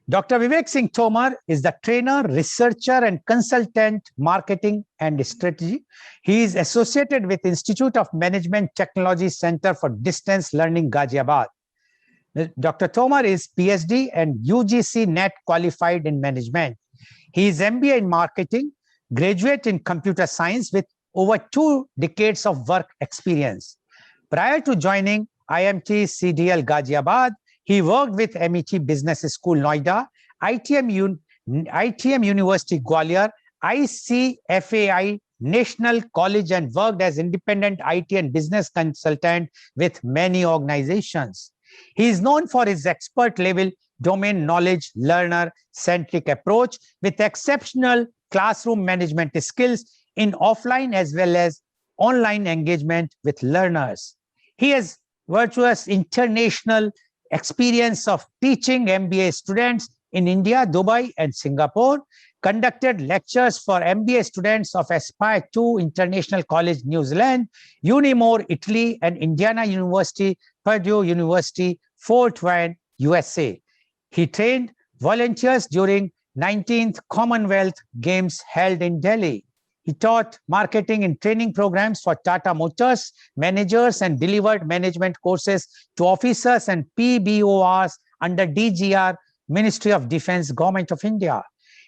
A: Dr. Vivek Singh Tomar is the trainer, researcher, and consultant marketing and strategy. He is associated with Institute of Management Technology Center for Distance Learning, Ghaziabad. Dr. Tomar is PhD and UGC NET qualified in management. He is MBA in marketing, graduate in computer science with over 2 decades of work experience. Prior to joining IMT CDL Ghaziabad, he worked with MET Business School Noida, ITM University Gwalior, ICFAI National College, and worked as independent IT and business consultant with many organizations. He is known for his expert level domain knowledge, learner-centric approach with exceptional classroom management skills in offline as well as online engagement with learners. He has virtuous international experience of teaching MBA students in India, Dubai, and Singapore, conducted lectures for MBA students of Aspire 2 International College, New Zealand, Unimore, Italy, and Indiana University, Purdue University, Fort Wayne, USA. He trained volunteers during 19th Commonwealth Games held in Delhi. He taught marketing and training programs for Tata Motors managers and delivered management courses to officers and PBORs under DGR, Ministry of Defense, Government of India.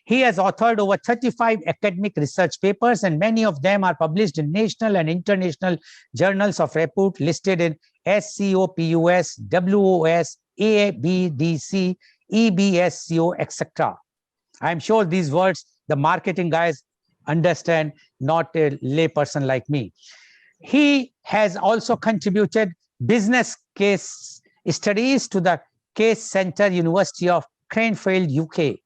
A: He has authored over 35 academic research papers, and many of them are published in national and international journals of repute listed in SCOPUS, WOS, ABDC, EBSCO, etc. I'm sure these words the marketing guys understand, not a layperson like me. He has also contributed business case studies to the Case Center University of Cranfield, UK.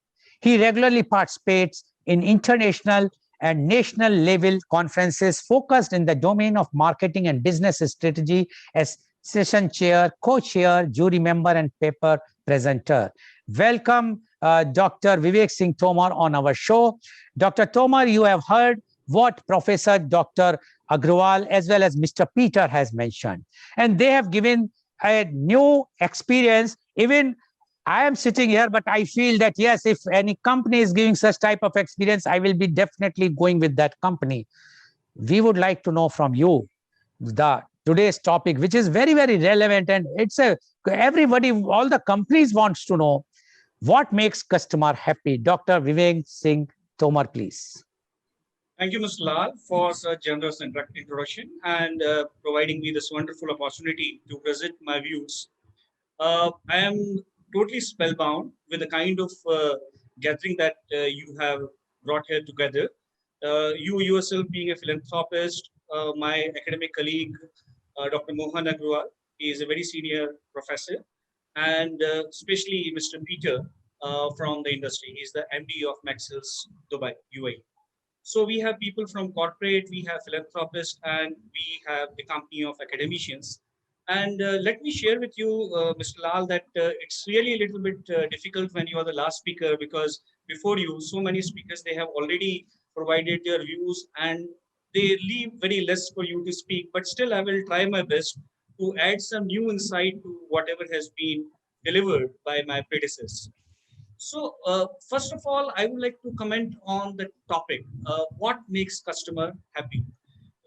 A: He regularly participates in international and national level conferences focused in the domain of marketing and business strategy as session chair, co-chair, jury member, and paper presenter. Welcome, Dr. Vivek Singh Tomar on our show. Dr. Tomar, you have heard what Professor Dr. Agrawal as well as Mr. Peter has mentioned. And they have given a new experience. Even I am sitting here, but I feel that, yes, if any company is giving such type of experience, I will be definitely going with that company. We would like to know from you the today's topic, which is very, very relevant. And it's everybody, all the companies wants to know what makes customer happy. Dr. Vivek Singh Tomar, please.
D: Thank you, Mr. Lal, for such generous introduction and providing me this wonderful opportunity to present my views. I am totally spellbound with the kind of gathering that you have brought here together. You yourself being a philanthropist, my academic colleague, Dr. Mohan Agrawal, he is a very senior professor, and especially Mr. Peter from the industry. He's the MD of Maxell's Dubai, UAE. So we have people from corporate, we have philanthropists, and we have a company of academicians. And let me share with you, Mr. Lal, that it's really a little bit difficult when you are the last speaker, because before you, so many speakers, they have already provided their views and they leave very less for you to speak. But still, I will try my best to add some new insight to whatever has been delivered by my predecessors. So, first of all, I would like to comment on the topic, what makes customer happy.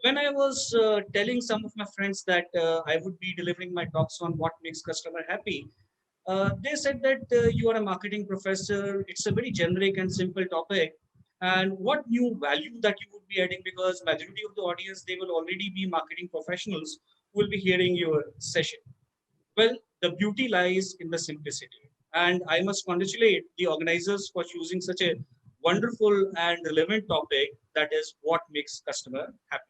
D: When I was telling some of my friends that I would be delivering my talks on what makes customer happy, they said that you are a marketing professor. It's a very generic and simple topic. And what new value that you would be adding, because majority of the audience, they will already be marketing professionals who will be hearing your session. Well, the beauty lies in the simplicity. And I must congratulate the organizers for choosing such a wonderful and relevant topic, that is what makes customer happy.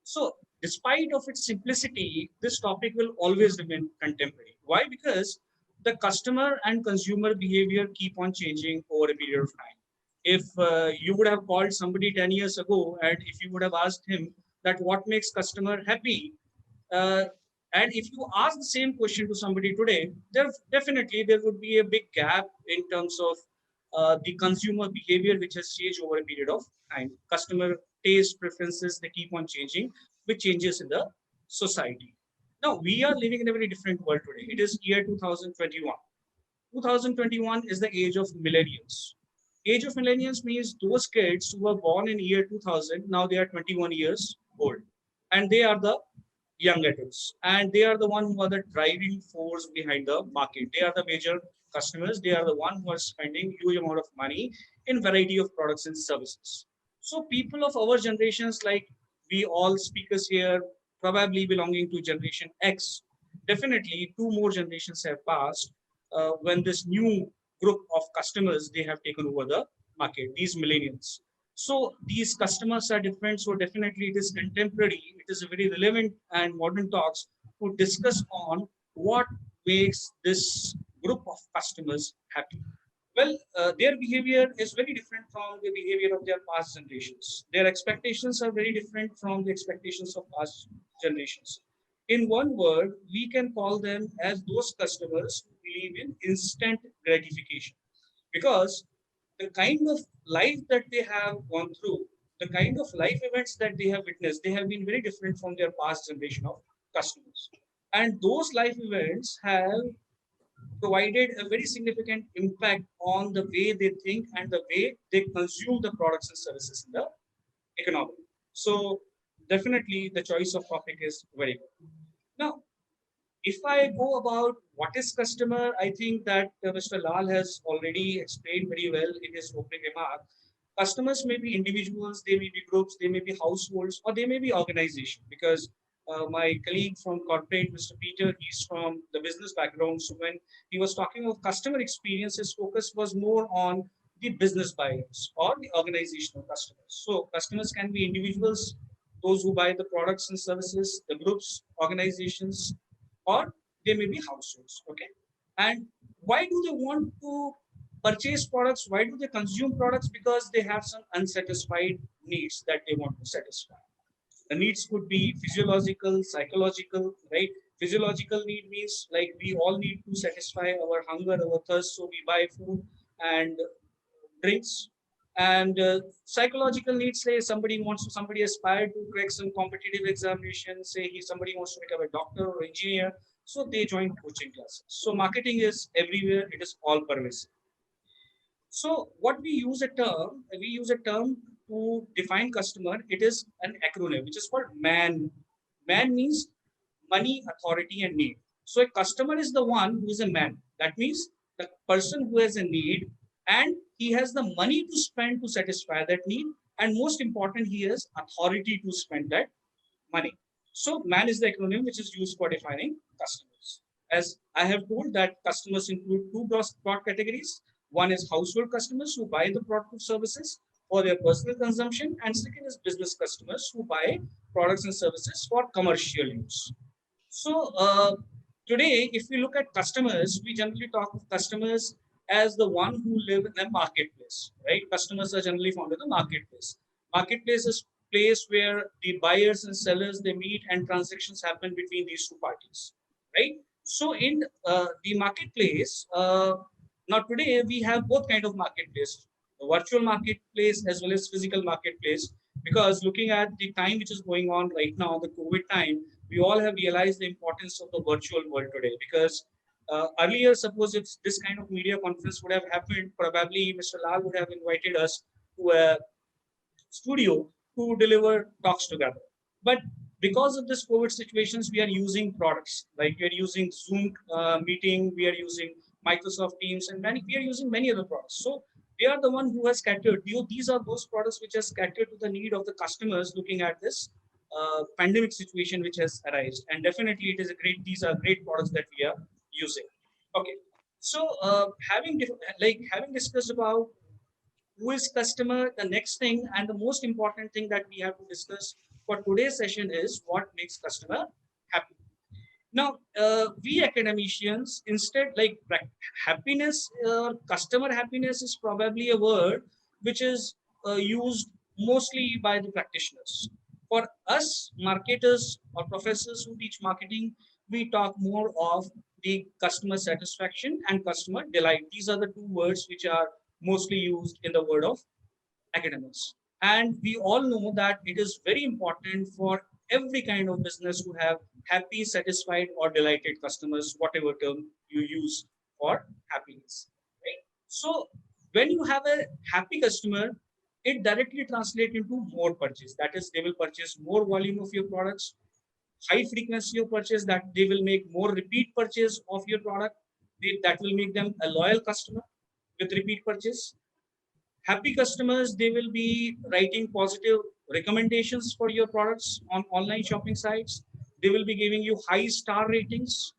D: So despite of its simplicity, this topic will always remain contemporary. Why? Because the customer and consumer behavior keep on changing over a period of time. If you would have called somebody 10 years ago and if you would have asked him that what makes customer happy, uh, and if you ask the same question to somebody today, there would be a big gap in terms of the consumer behavior, which has changed over a period of time. Customer taste preferences, they keep on changing with changes in the society. Now we are living in a very different world today. It is year 2021. 2021 is the age of millennials. Age of millennials means those kids who were born in year 2000, now they are 21 years old. And they are the young adults. And they are the one who are the driving force behind the market. They are the major customers. They are the one who are spending huge amount of money in variety of products and services. So people of our generations, like we all speakers here, probably belonging to generation X, definitely two more generations have passed when this new group of customers, they have taken over the market, these millennials. So these customers are different. So definitely it is contemporary. It is a very relevant and modern talks to discuss on what makes this group of customers happy. Well, their behavior is very different from the behavior of their past generations. Their expectations are very different from the expectations of past generations. In one word, we can call them as those customers who believe in instant gratification, because the kind of life that they have gone through, the kind of life events that they have witnessed, they have been very different from their past generation of customers. And those life events have provided a very significant impact on the way they think and the way they consume the products and services in the economy. So definitely the choice of topic is very good. Now, if I go about what is customer, I think that Mr. Lal has already explained very well in his opening remark. Customers may be individuals, they may be groups, they may be households, or they may be organization. Because my colleague from corporate, Mr. Peter, he's from the business background. So when he was talking of customer experience, his focus was more on the business buyers or the organizational customers. So customers can be individuals, those who buy the products and services, the groups, organizations, or they may be households. Okay. And why do they want to purchase products. Why do they consume products? Because they have some unsatisfied needs that they want to satisfy. The needs could be physiological, psychological, right? Physiological need means like we all need to satisfy our hunger, our thirst, so we buy food and drinks. And psychological needs, say somebody aspire to crack some competitive examination, say somebody wants to become a doctor or engineer, so they join coaching classes. So marketing is everywhere, it is all pervasive. So what we use a term to define customer. It is an acronym which is called MAN. MAN means money, authority, and need. So a customer is the one who is a man. That means the person who has a need and he has the money to spend to satisfy that need. And most important, he has authority to spend that money. So MAN is the acronym which is used for defining customers. As I have told that customers include two broad categories. One is household customers who buy the product or services for their personal consumption, and second is business customers who buy products and services for commercial use. So today, if we look at customers, we generally talk of customers as the one who live in a marketplace, right? Customers are generally found in the marketplace. Marketplace is place where the buyers and sellers they meet and transactions happen between these two parties, right? So in the marketplace, now today we have both kind of marketplace, the virtual marketplace as well as physical marketplace. Because looking at the time which is going on right now, the COVID time, we all have realized the importance of the virtual world today. Because earlier, suppose if this kind of media conference would have happened, probably Mr. Lal would have invited us to a studio to deliver talks together. But because of this COVID situations, we are using products like we are using Zoom meeting, we are using Microsoft Teams, and we are using many other products. So they are the one who has catered. These are those products which has catered to the need of the customers looking at this pandemic situation which has arisen. And definitely, it is a great. These are great products that we are using. Okay, so having discussed about who is customer, the next thing and the most important thing that we have to discuss for today's session is what makes customer happy. Now, we academicians, instead, happiness, customer happiness is probably a word which is used mostly by the practitioners. For us, marketers or professors who teach marketing, we talk more of the customer satisfaction and customer delight. These are the two words which are mostly used in the world of academics. And we all know that it is very important for every kind of business to have happy, satisfied, or delighted customers, whatever term you use for happiness. Right? So when you have a happy customer, it directly translates into more purchase. That is, they will purchase more volume of your products, high frequency of purchase, that they will make more repeat purchase of your product. That will make them a loyal customer with repeat purchase. Happy customers, they will be writing positive recommendations for your products on online shopping sites. They will be giving you high star ratings,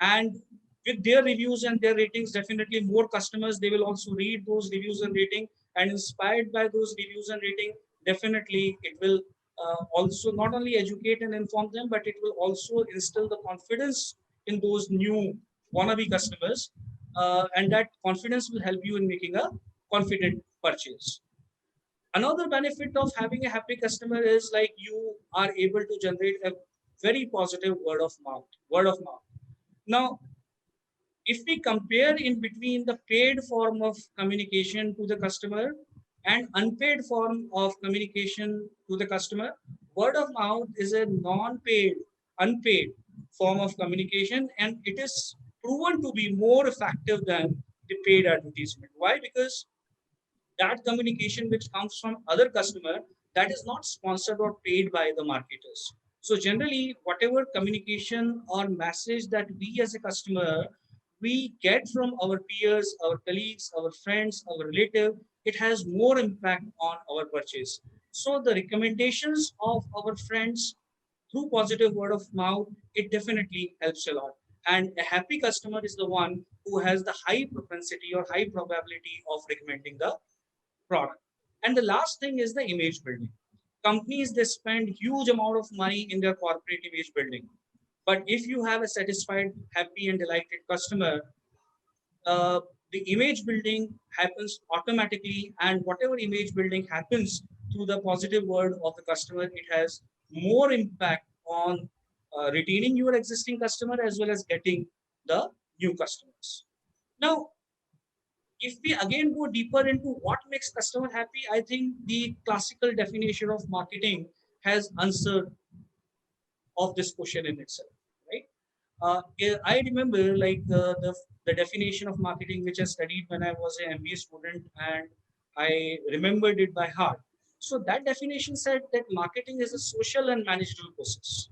D: and with their reviews and their ratings, definitely more customers, they will also read those reviews and rating, and inspired by those reviews and rating, definitely it will also not only educate and inform them, but it will also instill the confidence in those new wannabe customers, and that confidence will help you in making a confident purchase. Another benefit of having a happy customer is like you are able to generate a very positive word of mouth. Word of mouth. Now, if we compare in between the paid form of communication to the customer and unpaid form of communication to the customer, word of mouth is a non-paid, unpaid form of communication, and it is proven to be more effective than the paid advertisement. Why? Because that communication which comes from other customer, that is not sponsored or paid by the marketers. So generally, whatever communication or message that we as a customer we get from our peers, our colleagues, our friends, our relative, it has more impact on our purchase. So the recommendations of our friends through positive word of mouth, it definitely helps a lot. And a happy customer is the one who has the high propensity or high probability of recommending the product. And the last thing is the image building. Companies, they spend huge amount of money in their corporate image building. But if you have a satisfied, happy, and delighted customer, the image building happens automatically, and whatever image building happens through the positive word of the customer, it has more impact on retaining your existing customer as well as getting the new customers. Now, if we again go deeper into what makes customer happy, I think the classical definition of marketing has answered of this question in itself, right? I remember like the definition of marketing which I studied when I was an MBA student, and I remembered it by heart. So that definition said that marketing is a social and managerial process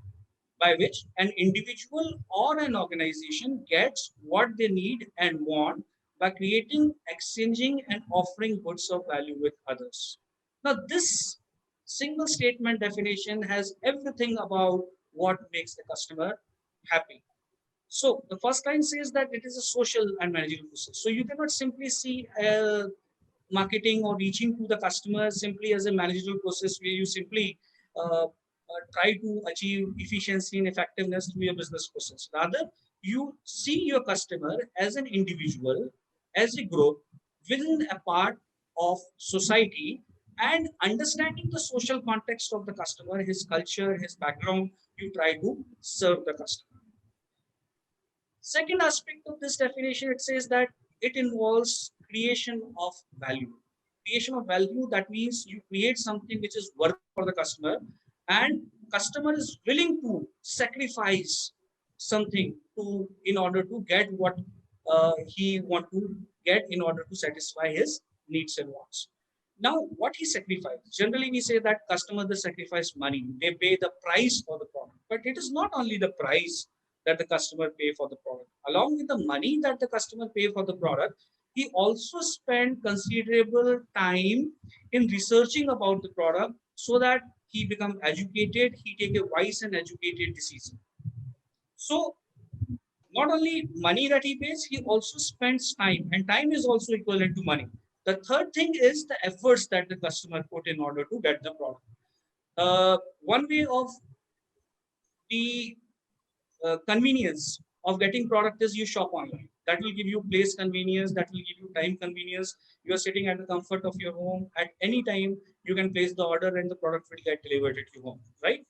D: by which an individual or an organization gets what they need and want by creating, exchanging, and offering goods of value with others. Now, this single statement definition has everything about what makes the customer happy. So the first line says that it is a social and managerial process. So you cannot simply see marketing or reaching to the customer simply as a managerial process where you simply try to achieve efficiency and effectiveness through your business process. Rather, you see your customer as an individual, as a group, within a part of society, and understanding the social context of the customer, his culture, his background, you try to serve the customer. Second aspect of this definition, it says that it involves creation of value. Creation of value, that means you create something which is worth for the customer, and customer is willing to sacrifice something to in order to get what he want to get in order to satisfy his needs and wants. Now, what he sacrificed? Generally, we say that customers they sacrifice money, they pay the price for the product, but it is not only the price that the customer pay for the product. Along with the money that the customer pay for the product, he also spend considerable time in researching about the product so that he become educated, he take a wise and educated decision. So not only money that he pays, he also spends time, and time is also equivalent to money. The third thing is the efforts that the customer put in order to get the product. One way of the convenience of getting product is you shop online. That will give you place convenience, that will give you time convenience. You are sitting at the comfort of your home. At any time, you can place the order and the product will get delivered at your home, right?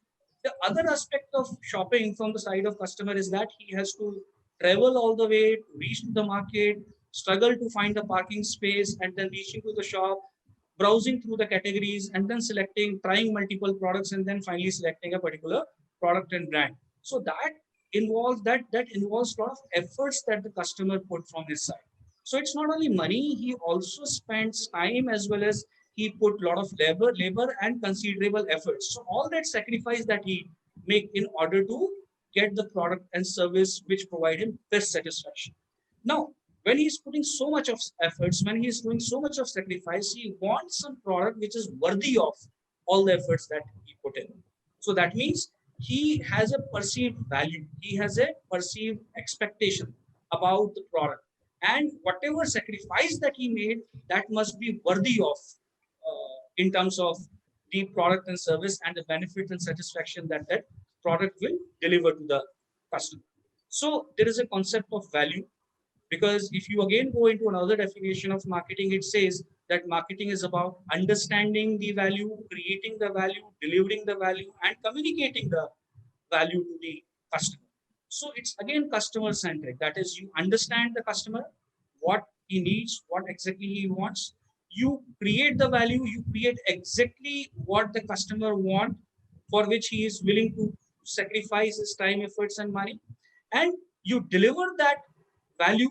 D: The other aspect of shopping from the side of customer is that he has to travel all the way to reach to the market, struggle to find the parking space, and then reaching to the shop, browsing through the categories, and then selecting, trying multiple products, and then finally selecting a particular product and brand. So that involves a lot of efforts that the customer put from his side. So it's not only money, he also spends time as well as he put a lot of labor and considerable efforts. So all that sacrifice that he make in order to get the product and service which provide him best satisfaction. Now, when he's putting so much of efforts, when he's doing so much of sacrifice, he wants some product which is worthy of all the efforts that he put in. So that means he has a perceived value, he has a perceived expectation about the product, and whatever sacrifice that he made, that must be worthy of in terms of the product and service and the benefit and satisfaction that that product will deliver to the customer. So there is a concept of value, because if you again go into another definition of marketing, it says that marketing is about understanding the value, creating the value, delivering the value, and communicating the value to the customer. So it's again customer centric. That is, you understand the customer, what he needs, what exactly he wants. You create the value, you create exactly what the customer want, for which he is willing to sacrifice his time, efforts, and money. And you deliver that value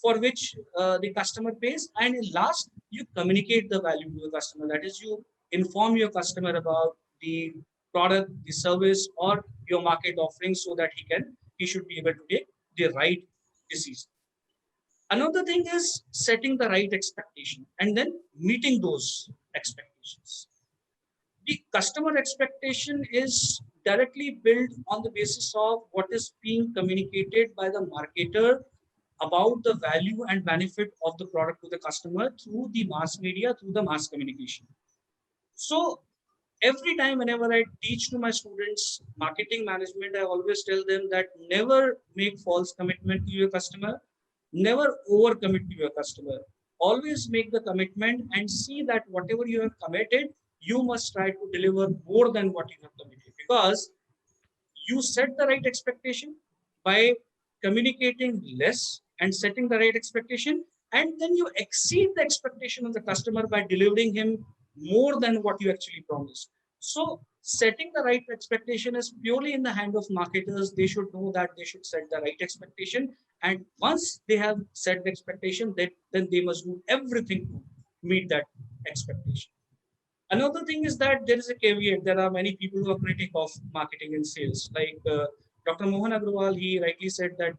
D: for which the customer pays. And in last, you communicate the value to the customer. That is, you inform your customer about the product, the service, or your market offering, so that he should be able to take the right decision. Another thing is setting the right expectation and then meeting those expectations. The customer expectation is directly built on the basis of what is being communicated by the marketer about the value and benefit of the product to the customer through the mass media, through the mass communication. So every time whenever I teach to my students marketing management, I always tell them that never make false commitment to your customer, Never overcommit to your customer. Always make the commitment and see that whatever you have committed, you must try to deliver more than what you have committed, because you set the right expectation by communicating less and setting the right expectation, and then you exceed the expectation of the customer by delivering him more than what you actually promised. So setting the right expectation is purely in the hand of marketers. They should know that they should set the right expectation, and once they have set the expectation, then they must do everything to meet that expectation. Another thing is that there is a caveat. There are many people who are critic of marketing and sales. Like Dr. Mohan Agrawal, he rightly said that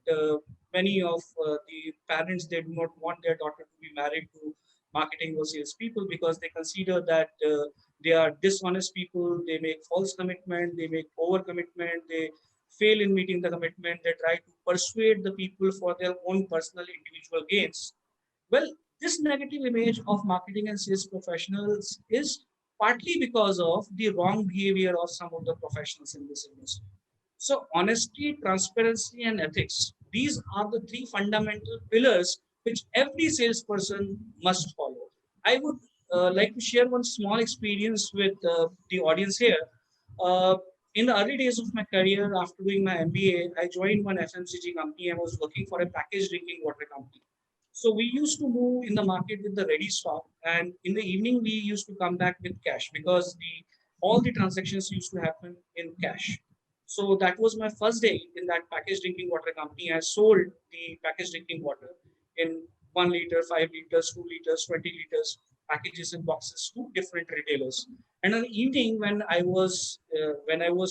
D: many of the parents, they do not want their daughter to be married to marketing or sales people, because they consider that they are dishonest people. They make false commitment. They make over commitment. They fail in meeting the commitment. They try to persuade the people for their own personal individual gains. Well, this negative image of marketing and sales professionals is partly because of the wrong behavior of some of the professionals in this industry. So, honesty, transparency, and ethics, these are the three fundamental pillars which every salesperson must follow. I would like to share one small experience with the audience here. Uh, in the early days of my career, after doing my MBA, I joined one FMCG company. I was working for a packaged drinking water company. So we used to move in the market with the ready stock, and in the evening we used to come back with cash, because the all the transactions used to happen in cash. So that was my first day in that packaged drinking water company. I sold the packaged drinking water in 1 liter, 5 liters, 2 liters, 20 liters packages and boxes to different retailers. And on the evening when I was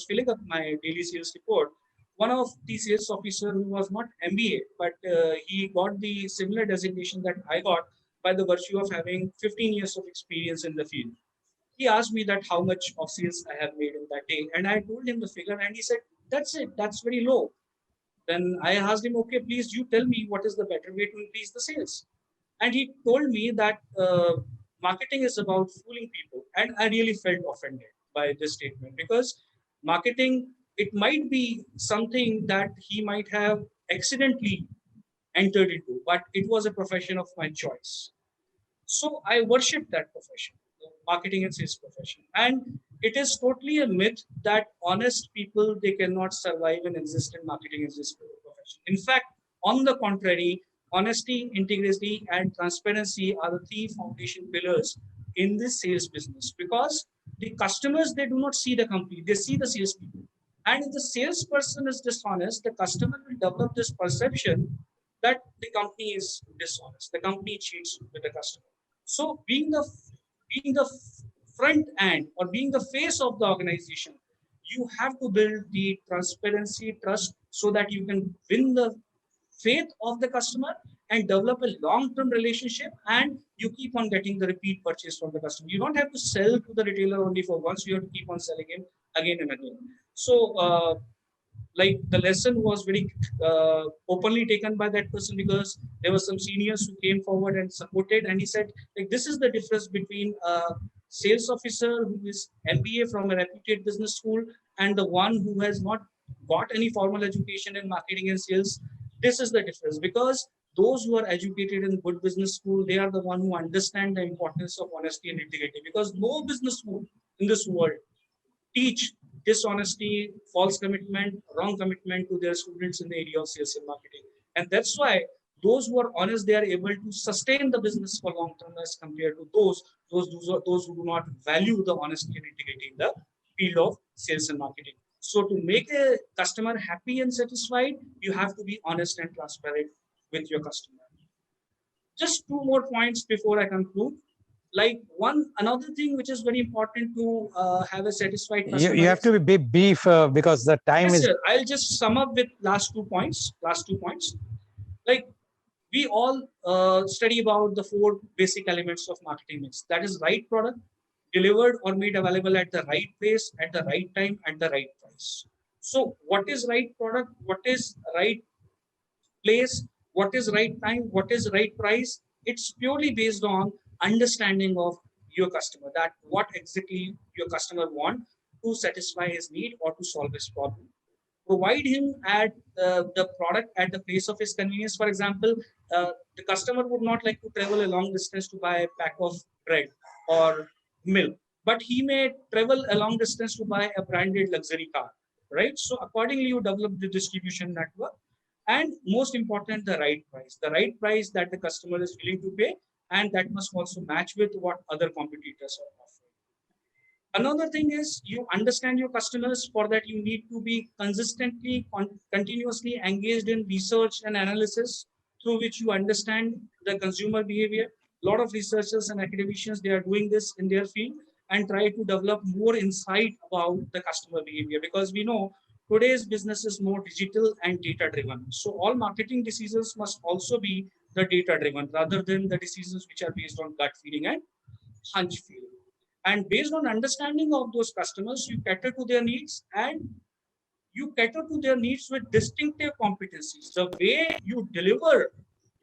D: filling up my daily sales report, one of the sales officer who was not MBA, but he got the similar designation that I got by the virtue of having 15 years of experience in the field. He asked me that how much of sales I have made in that day, and I told him the figure, and he said, "That's it. That's very low." Then I asked him, "Okay, please, you tell me what is the better way to increase the sales." And he told me that marketing is about fooling people, and I really felt offended by this statement, because marketing, it might be something that he might have accidentally entered into, but it was a profession of my choice. So I worship that profession, the marketing and sales profession. And it is totally a myth that honest people, they cannot survive and exist in marketing and sales profession. In fact, on the contrary, honesty, integrity, and transparency are the three foundation pillars in this sales business, because the customers, they do not see the company, they see the salespeople. And if the salesperson is dishonest, the customer will develop this perception that the company is dishonest, the company cheats with the customer. So being the front end or being the face of the organization, you have to build the transparency, trust, so that you can win the faith of the customer and develop a long-term relationship, and you keep on getting the repeat purchase from the customer. You don't have to sell to the retailer only for once, you have to keep on selling him again and again. So like the lesson was very openly taken by that person, because there were some seniors who came forward and supported, and he said, like, this is the difference between a sales officer who is MBA from a reputed business school and the one who has not got any formal education in marketing and sales. This is the difference, because those who are educated in good business school, they are the one who understand the importance of honesty and integrity, because no business school in this world teach dishonesty, false commitment, wrong commitment to their students in the area of sales and marketing. And that's why those who are honest, they are able to sustain the business for long term, as compared to those who do not value the honesty and integrity in the field of sales and marketing. So to make a customer happy and satisfied, you have to be honest and transparent with your customer. Just two more points before I conclude. Like another thing which is very important to have a satisfied customer.
A: You have to be brief because the time
D: yes,
A: is.
D: sir. I'll just sum up with last 2 points. Last 2 points. Like we all study about the four basic elements of marketing mix. That is right product, delivered or made available at the right place, at the right time, at the right price. So what is right product? What is right place, what is right time, what is right price? It's purely based on understanding of your customer, that what exactly your customer want to satisfy his need or to solve his problem. Provide him at the product at the place of his convenience. For example, the customer would not like to travel a long distance to buy a pack of bread or milk, but he may travel a long distance to buy a branded luxury car, right? So accordingly, you develop the distribution network, and most important, the right price that the customer is willing to pay, and that must also match with what other competitors are offering. Another thing is you understand your customers. For that, you need to be continuously engaged in research and analysis through which you understand the consumer behavior. A lot of researchers and academicians, they are doing this in their field and try to develop more insight about the customer behavior, because we know today's business is more digital and data driven. So all marketing decisions must also be the data driven rather than the decisions which are based on gut feeling and hunch feeling. And based on understanding of those customers, you cater to their needs, and you cater to their needs with distinctive competencies. The way you deliver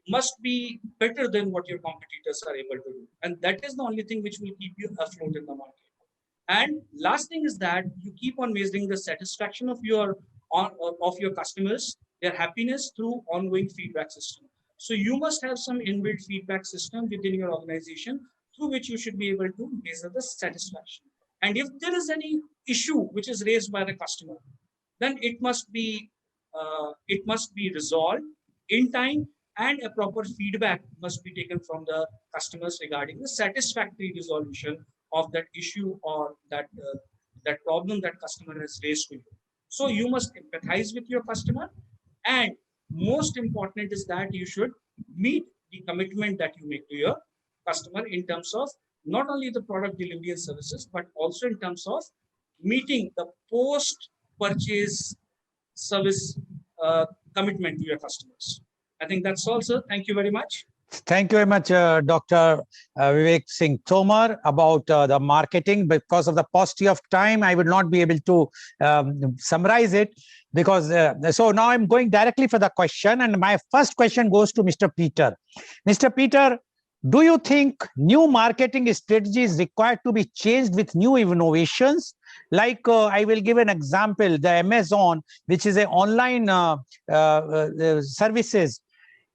D: must be better than what your competitors are able to do. And that is the only thing which will keep you afloat in the market. And last thing is that you keep on measuring the satisfaction of your customers, their happiness through ongoing feedback system. So you must have some inbuilt feedback system within your organization through which you should be able to measure the satisfaction. And if there is any issue which is raised by the customer, then it must be resolved in time, and a proper feedback must be taken from the customers regarding the satisfactory resolution of that issue or that problem that customer has raised to you. So you must empathize with your customer, and most important is that you should meet the commitment that you make to your customer in terms of not only the product delivery and services, but also in terms of meeting the post purchase service commitment to your customers. I think that's all, sir. Thank you very much.
A: Thank you very much, Dr. Vivek Singh Tomar, about the marketing. Because of the paucity of time, I will not be able to summarize it. Because so now I'm going directly for the question, and my first question goes to Mr. Peter. Mr. Peter, do you think new marketing strategy is required to be changed with new innovations? Like I will give an example: the Amazon, which is an online services.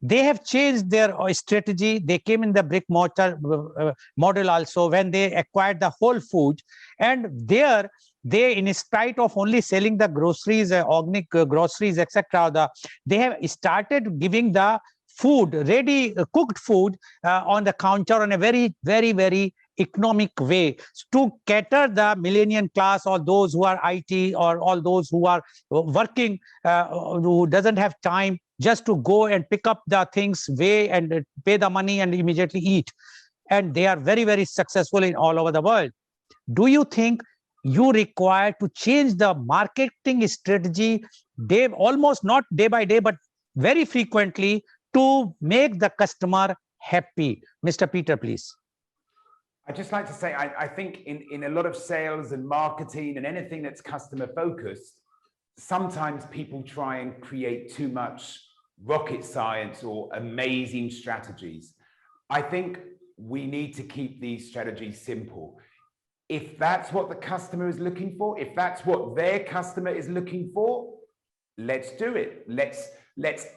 A: They have changed their strategy. They came in the brick mortar model also when they acquired the Whole Foods, and there they, in spite of only selling the groceries, organic groceries, etc., they have started giving the food, ready cooked food on the counter on a very, very, very economic way to cater the millennial class, or those who are IT, or all those who are working, who doesn't have time just to go and pick up the things, weigh and pay the money and immediately eat. And they are very, very successful in all over the world. Do you think you require to change the marketing strategy almost not day by day, but very frequently, to make the customer happy? Mr. Peter, please.
C: I'd just like to say, I think in a lot of sales and marketing and anything that's customer focused, sometimes people try and create too much rocket science or amazing strategies. I think we need to keep these strategies simple. If that's what the customer is looking for, if that's what their customer is looking for, let's do it. Let's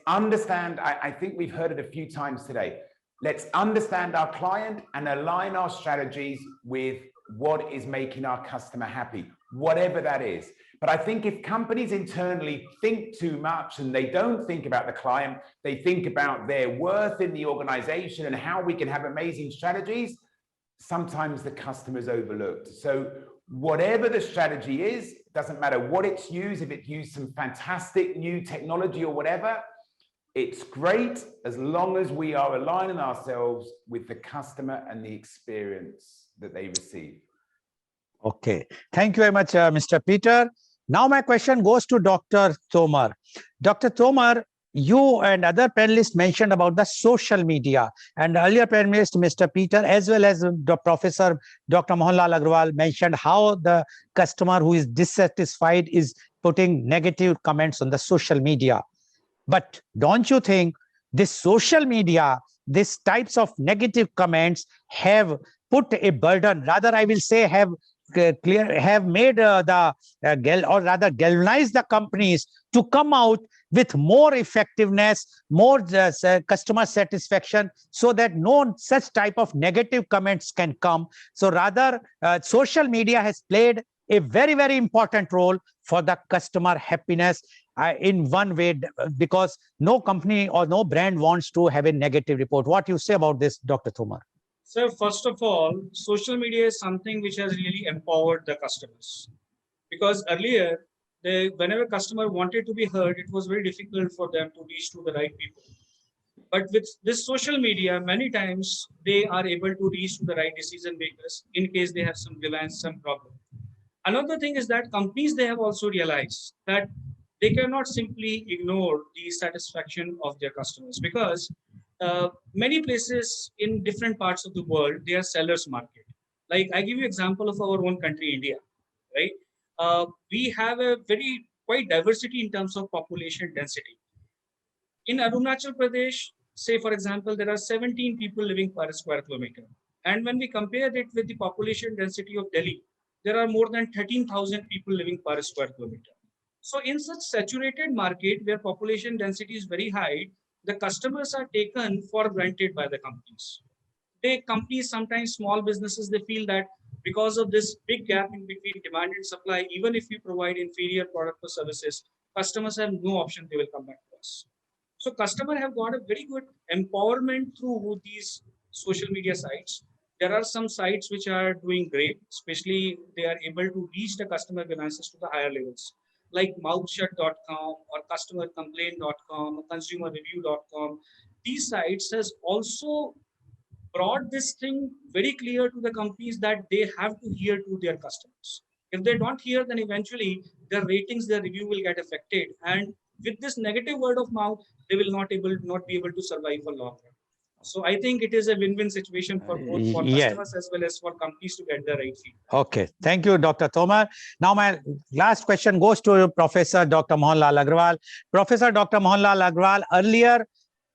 C: understand. I think we've heard it a few times today. Let's understand our client and align our strategies with what is making our customer happy, whatever that is. But I think if companies internally think too much and they don't think about the client, they think about their worth in the organization and how we can have amazing strategies, sometimes the customer is overlooked. So whatever the strategy is, doesn't matter what it's used, if it's used some fantastic new technology or whatever, it's great as long as we are aligning ourselves with the customer and the experience that they receive.
A: Okay, thank you very much, Mr. Peter. Now my question goes to Dr. Tomar. Dr. Tomar, you and other panelists mentioned about the social media, and earlier panelist, Mr. Peter, as well as the Professor Dr. Mohanlal Agrawal, mentioned how the customer who is dissatisfied is putting negative comments on the social media. But don't you think this social media, these types of negative comments have put a burden, rather I will say have made galvanized the companies to come out with more effectiveness, more customer satisfaction, so that no such type of negative comments can come. So rather, social media has played a very, very important role for the customer happiness in one way, because no company or no brand wants to have a negative report. What you say about this, Dr. Thomar?
D: So first of all, social media is something which has really empowered the customers. Because earlier, whenever customer wanted to be heard, it was very difficult for them to reach to the right people. But with this social media, many times they are able to reach to the right decision makers in case they have some grievance, some problem. Another thing is that companies, they have also realized that they cannot simply ignore the satisfaction of their customers, because many places in different parts of the world, they are sellers market. Like I give you example of our own country, India, right? We have a very quite diversity in terms of population density. In Arunachal Pradesh, say for example, there are 17 people living per square kilometer. And when we compare it with the population density of Delhi, there are more than 13,000 people living per square kilometer. So in such saturated market where population density is very high, the customers are taken for granted by the companies. Companies, sometimes small businesses, they feel that because of this big gap in between demand and supply, even if we provide inferior product or services, customers have no option, they will come back to us. So customer have got a very good empowerment through these social media sites. There are some sites which are doing great, especially they are able to reach the customer grievances to the higher levels, like mouthshut.com or customercomplaint.com or consumerreview.com. These sites has also brought this thing very clear to the companies that they have to hear to their customers. If they don't hear, then eventually their ratings, their review will get affected. And with this negative word of mouth, they will not be able to survive for long run. So I think it is a win-win situation for both for customers as well as for companies to get the right feedback.
A: Okay, thank you, Dr. Thomar. Now my last question goes to Professor Dr. Mohanlal Agrawal. Professor Dr. Mohanlal Agrawal, earlier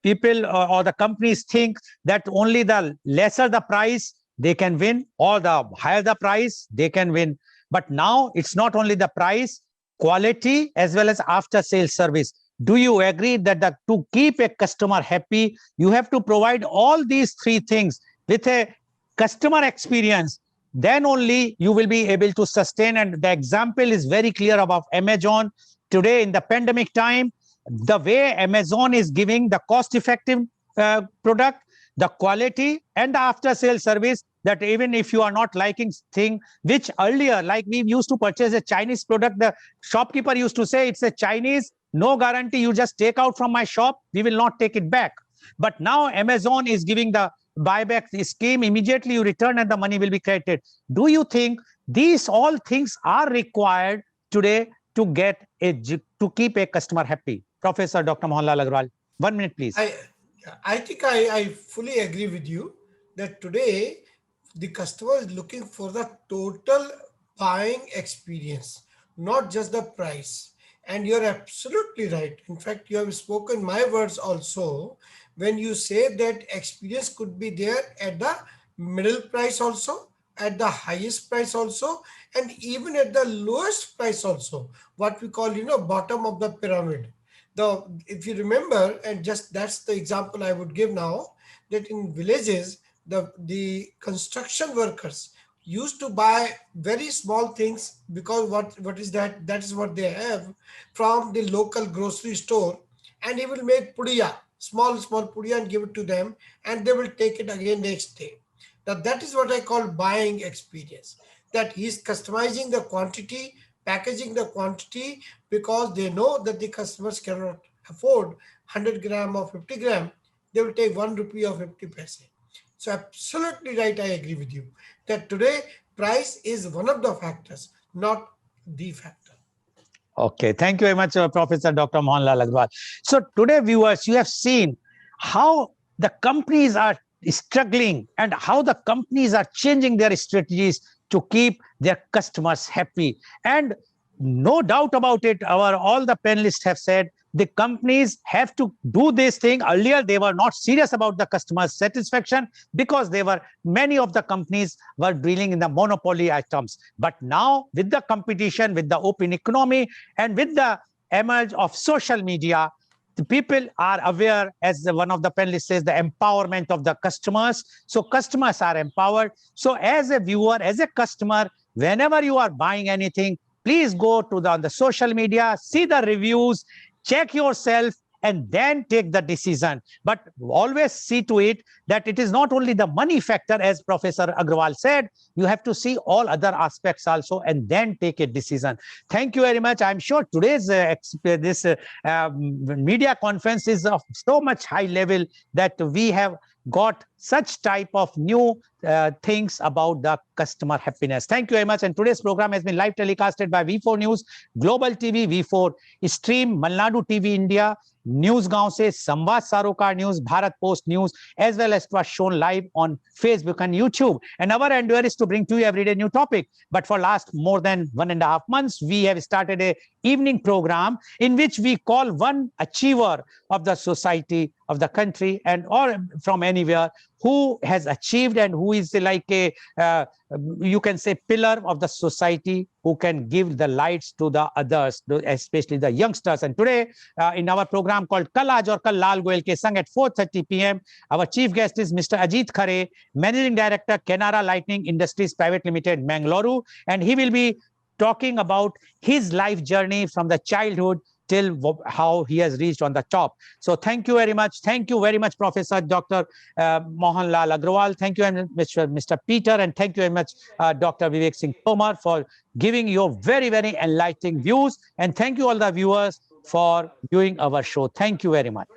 A: people or the companies think that only the lesser the price they can win, or the higher the price they can win. But now it's not only the price, quality as well as after sales service. Do you agree that to keep a customer happy, you have to provide all these three things with a customer experience? Then only you will be able to sustain. And the example is very clear about Amazon today in the pandemic time. The way Amazon is giving the cost-effective product, the quality, and the after-sale service, that even if you are not liking thing, which earlier, like we used to purchase a Chinese product, the shopkeeper used to say, it's a Chinese, no guarantee, you just take out from my shop, we will not take it back. But now Amazon is giving the buyback scheme, immediately you return and the money will be credited. Do you think these all things are required today to keep a customer happy? Professor Dr. Mohanlal Agrawal, 1 minute, please.
B: I think I fully agree with you that today the customer is looking for the total buying experience, not just the price. And you're absolutely right. In fact, you have spoken my words also when you say that experience could be there at the middle price also, at the highest price also, and even at the lowest price also, what we call, bottom of the pyramid. If you remember, and just that's the example I would give now, that in villages, the construction workers used to buy very small things, because what is that is what they have from the local grocery store, and he will make pudiya, small pudiya, and give it to them, and they will take it again next day. Now that is what I call buying experience, that he's customizing the quantity, packaging the quantity, because they know that the customers cannot afford 100 gram or 50 gram. They will take 1 rupee or 50 paise. So absolutely right, I agree with you that today price is one of the factors, not the factor.
A: Okay, thank you very much, Professor Dr. Mohanlal Agrawal. So today, viewers, you have seen how the companies are struggling and how the companies are changing their strategies to keep their customers happy. And no doubt about it, all the panelists have said the companies have to do this thing. Earlier, they were not serious about the customer satisfaction because many of the companies were dealing in the monopoly items. But now with the competition, with the open economy, and with the emerge of social media. The people are aware, as one of the panelists says, the empowerment of the customers. So customers are empowered. So as a viewer, as a customer, whenever you are buying anything, please go to on the social media, see the reviews, check yourself, and then take the decision. But always see to it that it is not only the money factor, as Professor Agrawal said, you have to see all other aspects also and then take a decision. Thank you very much. I'm sure today's media conference is of so much high level that we have got such type of new things about the customer happiness. Thank you very much. And today's program has been live telecasted by V4 News, Global TV, V4 Stream, Malnadu TV India, News Gaon se, Samvad Sarokar News, Bharat Post News, as well as it was shown live on Facebook and YouTube. And our endeavor is to bring to you every day new topic. But for last more than 1.5 months, we have started a evening program in which we call one achiever of the society, of the country, and or from anywhere, who has achieved and who is like a you can say pillar of the society, who can give the lights to the others, especially the youngsters. And today in our program called Kal Aaj Aur Kal Lal Goel ke Sang at 4:30 p.m. our chief guest is Mr. Ajit Khare, Managing Director, Canara Lightning Industries Private Limited, Mangalore, and he will be talking about his life journey from the childhood till how he has reached on the top. So thank you very much. Thank you very much, Professor Dr. Mohan Lal Agrawal. Thank you, Mr. Peter, and thank you very much, Dr. Vivek Singh Tomar, for giving your very, very enlightening views. And thank you all the viewers for viewing our show. Thank you very much.